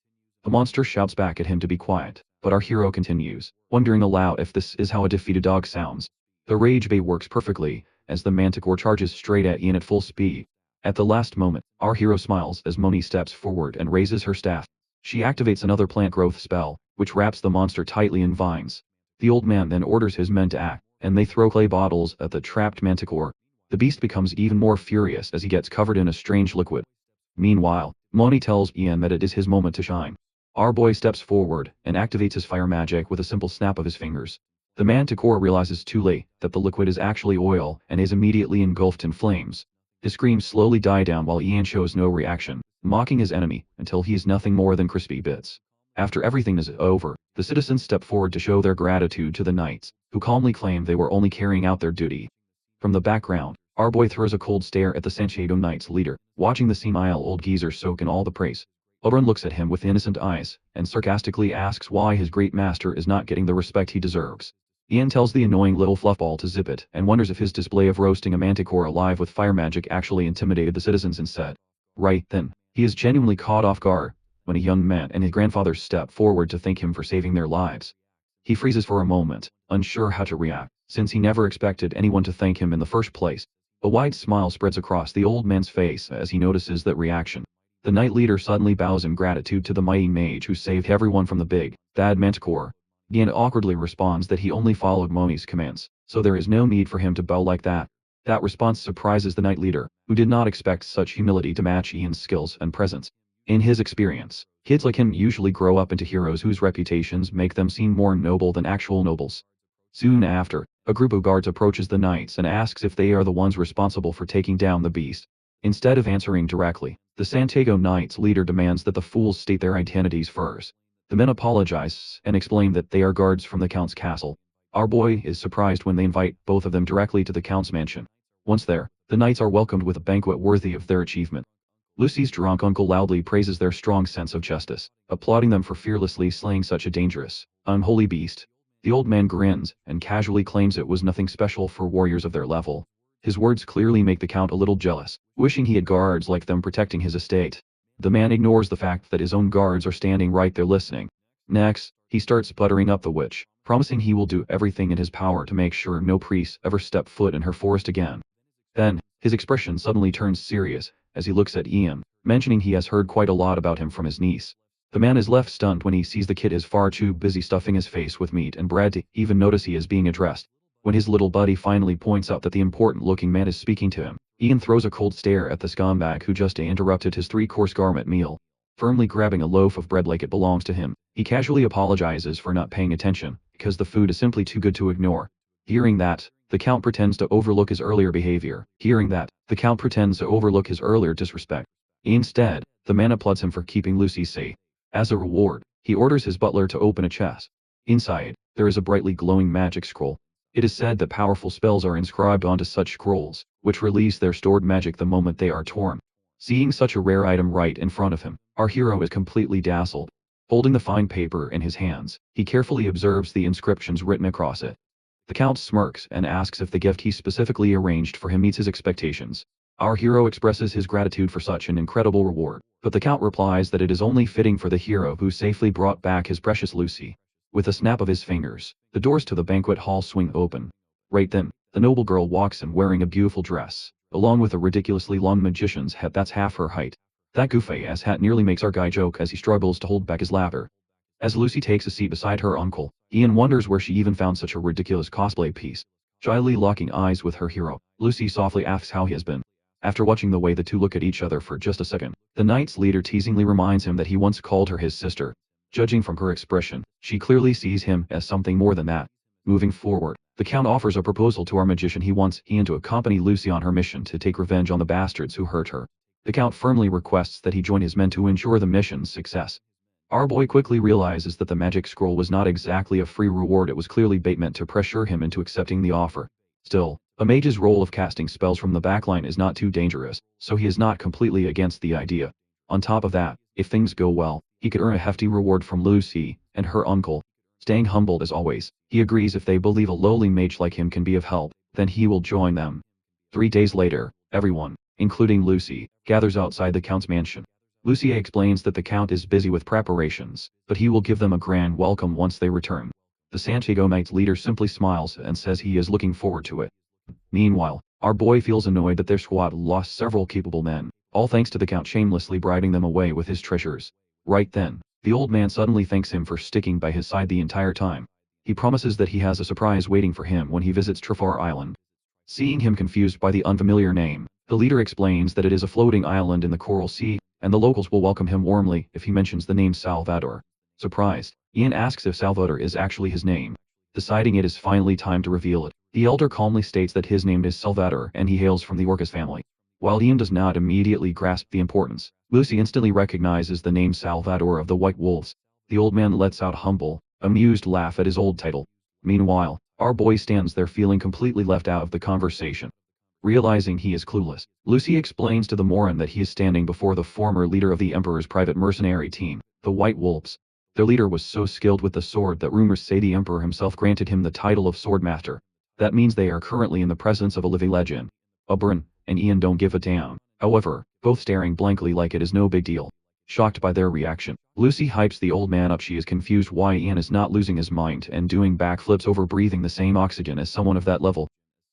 The monster shouts back at him to be quiet, but our hero continues, wondering aloud if this is how a defeated dog sounds. The rage bait works perfectly, as the manticore charges straight at Ian at full speed. At the last moment, our hero smiles as Moni steps forward and raises her staff. She activates another plant growth spell, which wraps the monster tightly in vines. The old man then orders his men to act, and they throw clay bottles at the trapped manticore. The beast becomes even more furious as he gets covered in a strange liquid. Meanwhile, Moni tells Ian that it is his moment to shine. Our boy steps forward and activates his fire magic with a simple snap of his fingers. The manticore realizes too late that the liquid is actually oil and is immediately engulfed in flames. His screams slowly die down while Ian shows no reaction, mocking his enemy until he is nothing more than crispy bits. After everything is over, the citizens step forward to show their gratitude to the knights, who calmly claim they were only carrying out their duty. From the background, our boy throws a cold stare at the Santiago Knight's leader, watching the senile old geezer soak in all the praise. Oberon looks at him with innocent eyes, and sarcastically asks why his great master is not getting the respect he deserves. Ian tells the annoying little fluffball to zip it, and wonders if his display of roasting a manticore alive with fire magic actually intimidated the citizens instead. Right then, he is genuinely caught off guard, when a young man and his grandfather step forward to thank him for saving their lives. He freezes for a moment, unsure how to react, since he never expected anyone to thank him in the first place. A wide smile spreads across the old man's face as he notices that reaction. The knight leader suddenly bows in gratitude to the mighty mage who saved everyone from the big, bad manticore. Ian awkwardly responds that he only followed Moni's commands, so there is no need for him to bow like that. That response surprises the knight leader, who did not expect such humility to match Ian's skills and presence. In his experience, kids like him usually grow up into heroes whose reputations make them seem more noble than actual nobles. Soon after, a group of guards approaches the knights and asks if they are the ones responsible for taking down the beast. Instead of answering directly, the Santiago Knight's leader demands that the fools state their identities first. The men apologize and explain that they are guards from the Count's castle. Our boy is surprised when they invite both of them directly to the Count's mansion. Once there, the knights are welcomed with a banquet worthy of their achievement. Lucy's drunk uncle loudly praises their strong sense of justice, applauding them for fearlessly slaying such a dangerous, unholy beast. The old man grins and casually claims it was nothing special for warriors of their level. His words clearly make the Count a little jealous, wishing he had guards like them protecting his estate. The man ignores the fact that his own guards are standing right there listening. Next, he starts buttering up the witch, promising he will do everything in his power to make sure no priests ever step foot in her forest again. Then, his expression suddenly turns serious, as he looks at Ian, mentioning he has heard quite a lot about him from his niece. The man is left stunned when he sees the kid is far too busy stuffing his face with meat and bread to even notice he is being addressed. When his little buddy finally points out that the important-looking man is speaking to him, Ian throws a cold stare at the scumbag who just interrupted his three-course gourmet meal. Firmly grabbing a loaf of bread like it belongs to him, he casually apologizes for not paying attention, because the food is simply too good to ignore. Hearing that, the Count pretends to overlook his earlier disrespect. Instead, the man applauds him for keeping Lucy safe. As a reward, he orders his butler to open a chest. Inside, there is a brightly glowing magic scroll. It is said that powerful spells are inscribed onto such scrolls, which release their stored magic the moment they are torn. Seeing such a rare item right in front of him, our hero is completely dazzled. Holding the fine paper in his hands, he carefully observes the inscriptions written across it. The Count smirks and asks if the gift he specifically arranged for him meets his expectations. Our hero expresses his gratitude for such an incredible reward, but the Count replies that it is only fitting for the hero who safely brought back his precious Lucy. With a snap of his fingers, the doors to the banquet hall swing open. Right then, the noble girl walks in wearing a beautiful dress, along with a ridiculously long magician's hat that's half her height. That goofy-ass hat nearly makes our guy joke as he struggles to hold back his laughter. As Lucy takes a seat beside her uncle, Ian wonders where she even found such a ridiculous cosplay piece. Shyly locking eyes with her hero, Lucy softly asks how he has been. After watching the way the two look at each other for just a second, the Knight's leader teasingly reminds him that he once called her his sister. Judging from her expression, she clearly sees him as something more than that. Moving forward, the Count offers a proposal to our magician. He wants Ian to accompany Lucy on her mission to take revenge on the bastards who hurt her. The Count firmly requests that he join his men to ensure the mission's success. Our boy quickly realizes that the magic scroll was not exactly a free reward. It was clearly bait meant to pressure him into accepting the offer. Still, a mage's role of casting spells from the backline is not too dangerous, so he is not completely against the idea. On top of that, if things go well, he could earn a hefty reward from Lucy and her uncle. Staying humbled as always, he agrees if they believe a lowly mage like him can be of help, then he will join them. 3 days later, everyone, including Lucy, gathers outside the Count's mansion. Lucy explains that the Count is busy with preparations, but he will give them a grand welcome once they return. The Santiago Knight's leader simply smiles and says he is looking forward to it. Meanwhile, our boy feels annoyed that their squad lost several capable men, all thanks to the Count shamelessly bribing them away with his treasures. Right then, the old man suddenly thanks him for sticking by his side the entire time. He promises that he has a surprise waiting for him when he visits Trafar Island. Seeing him confused by the unfamiliar name, the leader explains that it is a floating island in the Coral Sea, and the locals will welcome him warmly if he mentions the name Salvador. Surprised, Ian asks if Salvador is actually his name. Deciding it is finally time to reveal it, the elder calmly states that his name is Salvador and he hails from the Orcas family. While Ian does not immediately grasp the importance, Lucy instantly recognizes the name Salvador of the White Wolves. The old man lets out a humble, amused laugh at his old title. Meanwhile, our boy stands there feeling completely left out of the conversation. Realizing he is clueless, Lucy explains to the Morin that he is standing before the former leader of the Emperor's private mercenary team, the White Wolves. Their leader was so skilled with the sword that rumors say the Emperor himself granted him the title of Swordmaster. That means they are currently in the presence of a living legend. Oberon and Ian don't give a damn, however, both staring blankly like it is no big deal. Shocked by their reaction, Lucy hypes the old man up. She is confused why Ian is not losing his mind and doing backflips over breathing the same oxygen as someone of that level.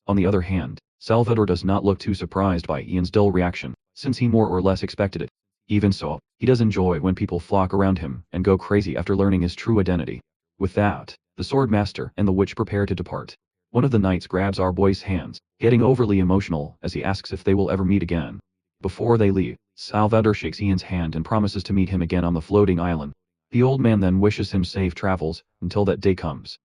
On the other hand, Salvador does not look too surprised by Ian's dull reaction, since he more or less expected it. Even so, he does enjoy when people flock around him and go crazy after learning his true identity. With that, the Swordmaster and the witch prepare to depart. One of the knights grabs our boy's hands, getting overly emotional as he asks if they will ever meet again. Before they leave, Salvador shakes Ian's hand and promises to meet him again on the floating island. The old man then wishes him safe travels until that day comes.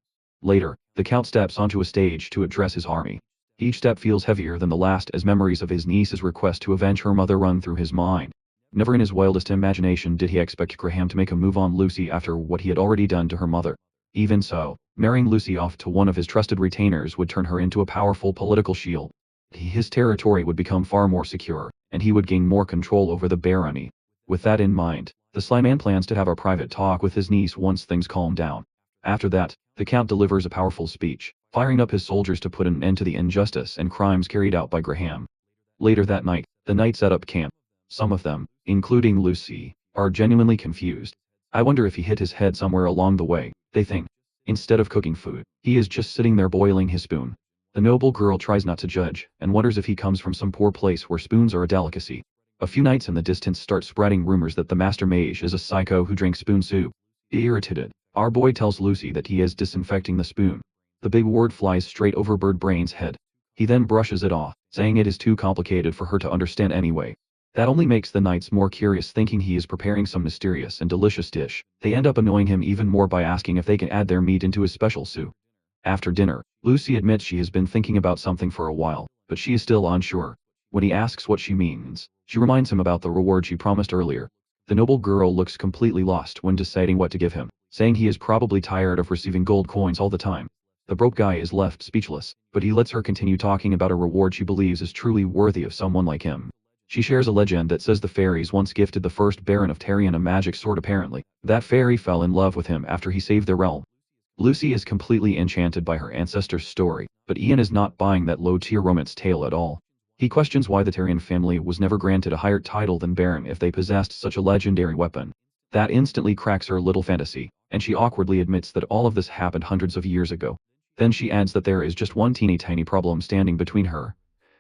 Later, the Count steps onto a stage to address his army. Each step feels heavier than the last as memories of his niece's request to avenge her mother run through his mind. Never in his wildest imagination did he expect Graham to make a move on Lucy after what he had already done to her mother. Even so, marrying Lucy off to one of his trusted retainers would turn her into a powerful political shield. His territory would become far more secure, and he would gain more control over the barony. With that in mind, the Sly Man plans to have a private talk with his niece once things calm down. After that, the Count delivers a powerful speech, firing up his soldiers to put an end to the injustice and crimes carried out by Graham. Later that night, the knights set up camp. Some of them, including Lucy, are genuinely confused. I wonder if he hit his head somewhere along the way, they think. Instead of cooking food, he is just sitting there boiling his spoon. The noble girl tries not to judge, and wonders if he comes from some poor place where spoons are a delicacy. A few knights in the distance start spreading rumors that the Master Mage is a psycho who drinks spoon soup. Irritated, our boy tells Lucy that he is disinfecting the spoon. The big word flies straight over Birdbrain's head. He then brushes it off, saying it is too complicated for her to understand anyway. That only makes the knights more curious, thinking he is preparing some mysterious and delicious dish. They end up annoying him even more by asking if they can add their meat into his special soup. After dinner, Lucy admits she has been thinking about something for a while, but she is still unsure. When he asks what she means, she reminds him about the reward she promised earlier. The noble girl looks completely lost when deciding what to give him, saying he is probably tired of receiving gold coins all the time. The broke guy is left speechless, but he lets her continue talking about a reward she believes is truly worthy of someone like him. She shares a legend that says the fairies once gifted the first Baron of Tarion a magic sword. Apparently, that fairy fell in love with him after he saved their realm. Lucy is completely enchanted by her ancestor's story, but Ian is not buying that low-tier romance tale at all. He questions why the Tarion family was never granted a higher title than Baron if they possessed such a legendary weapon. That instantly cracks her little fantasy, and she awkwardly admits that all of this happened hundreds of years ago. Then she adds that there is just one teeny tiny problem standing between her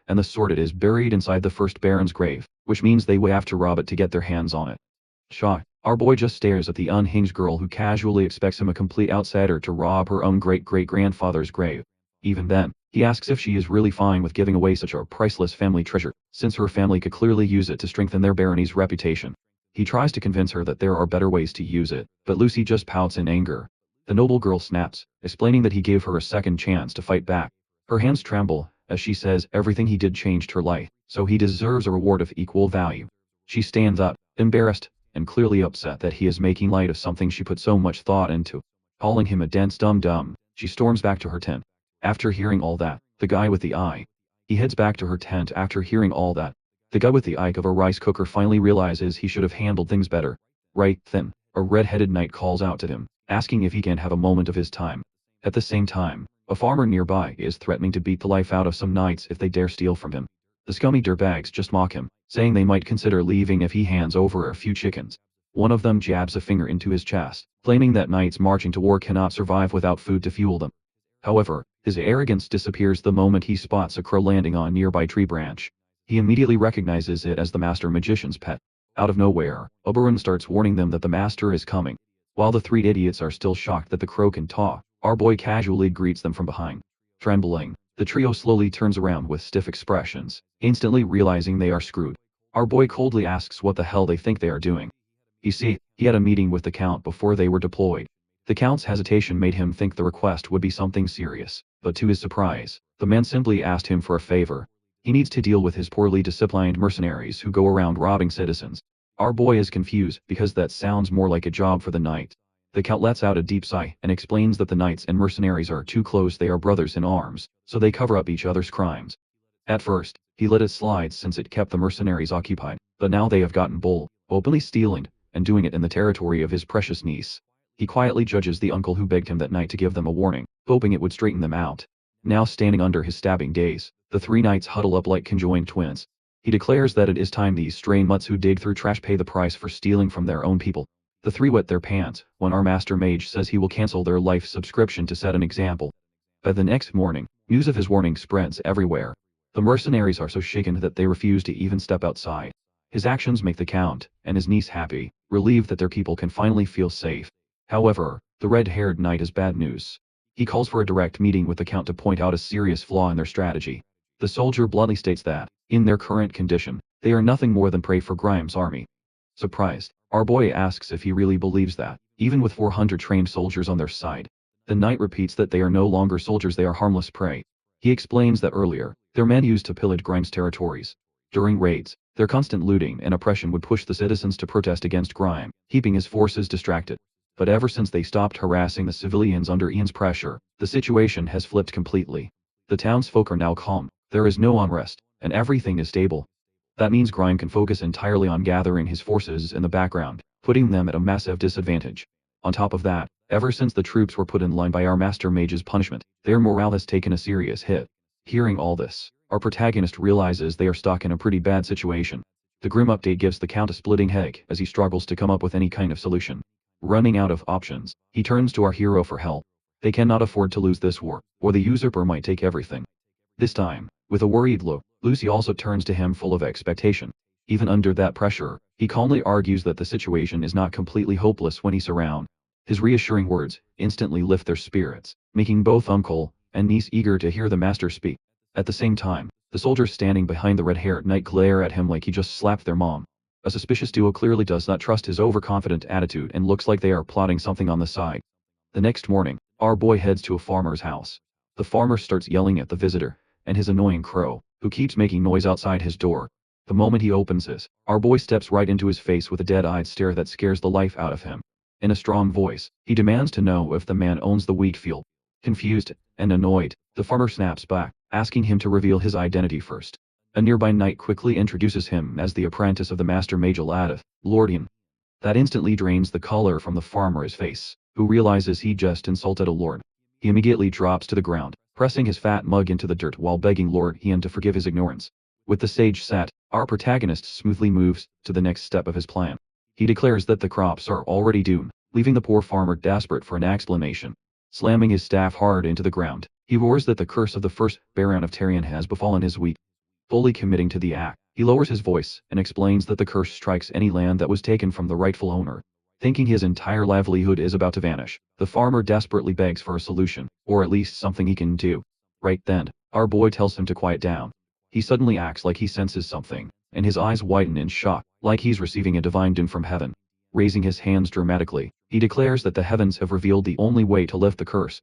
and the sword. It is buried inside the first Baron's grave, which means they will have to rob it to get their hands on it. Shocked, our boy just stares at the unhinged girl who casually expects him, a complete outsider, to rob her own great-great-grandfather's grave. Even then, He asks if she is really fine with giving away such a priceless family treasure, since her family could clearly use it to strengthen their barony's reputation. He tries to convince her that there are better ways to use it, but Lucy just pouts in anger. The noble girl snaps, explaining that he gave her a second chance to fight back. Her hands tremble, as she says everything he did changed her life, so he deserves a reward of equal value. She stands up, embarrassed, and clearly upset that he is making light of something she put so much thought into. Calling him a dense dum-dum, she storms back to her tent. After hearing all that, the guy with the eye. He heads back to her tent after hearing all that. The guy with the eye of a rice cooker finally realizes he should have handled things better. Right then, a red-headed knight calls out to him, asking if he can have a moment of his time. At the same time, a farmer nearby is threatening to beat the life out of some knights if they dare steal from him. The scummy dirtbags just mock him, saying they might consider leaving if he hands over a few chickens. One of them jabs a finger into his chest, claiming that knights marching to war cannot survive without food to fuel them. However, his arrogance disappears the moment he spots a crow landing on a nearby tree branch. He immediately recognizes it as the master magician's pet. Out of nowhere, Oberon starts warning them that the master is coming. While the three idiots are still shocked that the crow can talk, our boy casually greets them from behind. Trembling, the trio slowly turns around with stiff expressions, instantly realizing they are screwed. Our boy coldly asks what the hell they think they are doing. You see, he had a meeting with the Count before they were deployed. The Count's hesitation made him think the request would be something serious, but to his surprise, the man simply asked him for a favor. He needs to deal with his poorly disciplined mercenaries who go around robbing citizens. Our boy is confused because that sounds more like a job for the knight. The Count lets out a deep sigh and explains that the knights and mercenaries are too close, they are brothers in arms, so they cover up each other's crimes. At first, he let it slide since it kept the mercenaries occupied, but now they have gotten bold, openly stealing, and doing it in the territory of his precious niece. He quietly judges the uncle who begged him that night to give them a warning, hoping it would straighten them out. Now standing under his stabbing gaze, the three knights huddle up like conjoined twins. He declares that it is time these stray mutts who dig through trash pay the price for stealing from their own people. The three wet their pants when our master mage says he will cancel their life subscription to set an example. By the next morning, news of his warning spreads everywhere. The mercenaries are so shaken that they refuse to even step outside. His actions make the Count and his niece happy, relieved that their people can finally feel safe. However, the red-haired knight has bad news. He calls for a direct meeting with the Count to point out a serious flaw in their strategy. The soldier bluntly states that, in their current condition, they are nothing more than prey for Grime's army. Surprised, our boy asks if he really believes that, even with 400 trained soldiers on their side. The knight repeats that they are no longer soldiers, they are harmless prey. He explains that earlier, their men used to pillage Grime's territories. During raids, their constant looting and oppression would push the citizens to protest against Grime, keeping his forces distracted. But ever since they stopped harassing the civilians under Ian's pressure, the situation has flipped completely. The townsfolk are now calm, there is no unrest, and everything is stable. That means Grime can focus entirely on gathering his forces in the background, putting them at a massive disadvantage. On top of that, ever since the troops were put in line by our master mage's punishment, their morale has taken a serious hit. Hearing all this, our protagonist realizes they are stuck in a pretty bad situation. The grim update gives the Count a splitting headache as he struggles to come up with any kind of solution. Running out of options, he turns to our hero for help. They cannot afford to lose this war, or the usurper might take everything. This time, with a worried look, Lucy also turns to him full of expectation. Even under that pressure, he calmly argues that the situation is not completely hopeless when he's around. His reassuring words instantly lift their spirits, making both uncle and niece eager to hear the master speak. At the same time, the soldiers standing behind the red-haired knight glare at him like he just slapped their mom. A suspicious duo clearly does not trust his overconfident attitude and looks like they are plotting something on the side. The next morning, our boy heads to a farmer's house. The farmer starts yelling at the visitor, and his annoying crow, who keeps making noise outside his door. The moment he opens this, our boy steps right into his face with a dead-eyed stare that scares the life out of him. In a strong voice, he demands to know if the man owns the wheat field. Confused and annoyed, the farmer snaps back, asking him to reveal his identity first. A nearby knight quickly introduces him as the apprentice of the master mage Aladith, Lord Ian. That instantly drains the color from the farmer's face, who realizes he just insulted a lord. He immediately drops to the ground, pressing his fat mug into the dirt while begging Lord Ian to forgive his ignorance. With the stage set, our protagonist smoothly moves to the next step of his plan. He declares that the crops are already doomed, leaving the poor farmer desperate for an explanation. Slamming his staff hard into the ground, he roars that the curse of the first Baron of Tarion has befallen his wheat. Fully committing to the act, he lowers his voice and explains that the curse strikes any land that was taken from the rightful owner. Thinking his entire livelihood is about to vanish, the farmer desperately begs for a solution, or at least something he can do. Right then, Our boy tells him to quiet down. He suddenly acts like he senses something, and his eyes widen in shock, like he's receiving a divine doom from heaven. Raising his hands dramatically, he declares that the heavens have revealed the only way to lift the curse.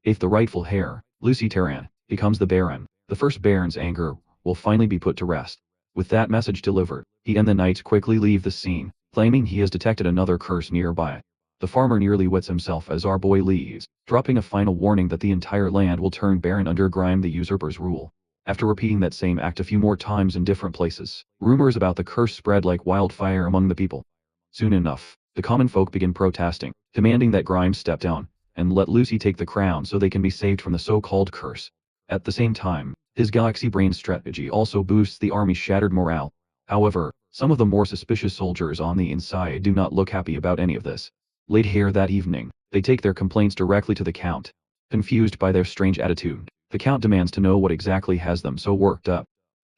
If the rightful heir, Lucy Terran, becomes the Baron, the first Baron's anger will finally be put to rest. With that message delivered, he and the knights quickly leave the scene, claiming he has detected another curse nearby. The farmer nearly wets himself as our boy leaves, dropping a final warning that the entire land will turn barren under Grime the usurper's rule. After repeating that same act a few more times in different places, rumors about the curse spread like wildfire among the people. Soon enough, the common folk begin protesting, demanding that Grime step down, and let Lucy take the crown so they can be saved from the so-called curse. At the same time, his galaxy brain strategy also boosts the army's shattered morale. However, some of the more suspicious soldiers on the inside do not look happy about any of this. Late here that evening, they take their complaints directly to the Count. Confused by their strange attitude, the Count demands to know what exactly has them so worked up.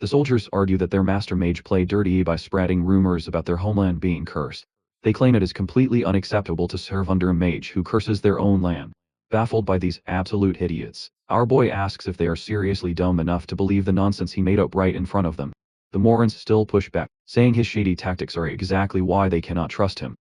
The soldiers argue that their master mage played dirty by spreading rumors about their homeland being cursed. They claim it is completely unacceptable to serve under a mage who curses their own land. Baffled by these absolute idiots, our boy asks if they are seriously dumb enough to believe the nonsense he made up right in front of them. The Morans still push back, saying his shady tactics are exactly why they cannot trust him.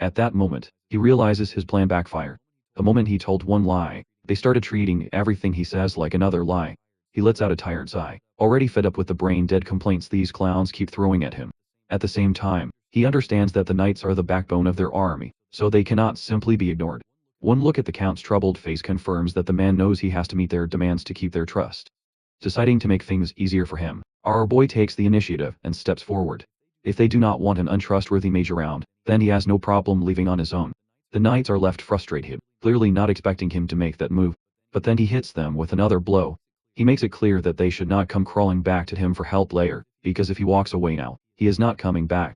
At that moment, he realizes his plan backfired. The moment he told one lie, they started treating everything he says like another lie. He lets out a tired sigh, already fed up with the brain-dead complaints these clowns keep throwing at him. At the same time, he understands that the knights are the backbone of their army, so they cannot simply be ignored. One look at the Count's troubled face confirms that the man knows he has to meet their demands to keep their trust. Deciding to make things easier for him, our boy takes the initiative and steps forward. If they do not want an untrustworthy mage around, then he has no problem leaving on his own. The knights are left frustrated, clearly not expecting him to make that move. But then he hits them with another blow. He makes it clear that they should not come crawling back to him for help later, because if he walks away now, he is not coming back.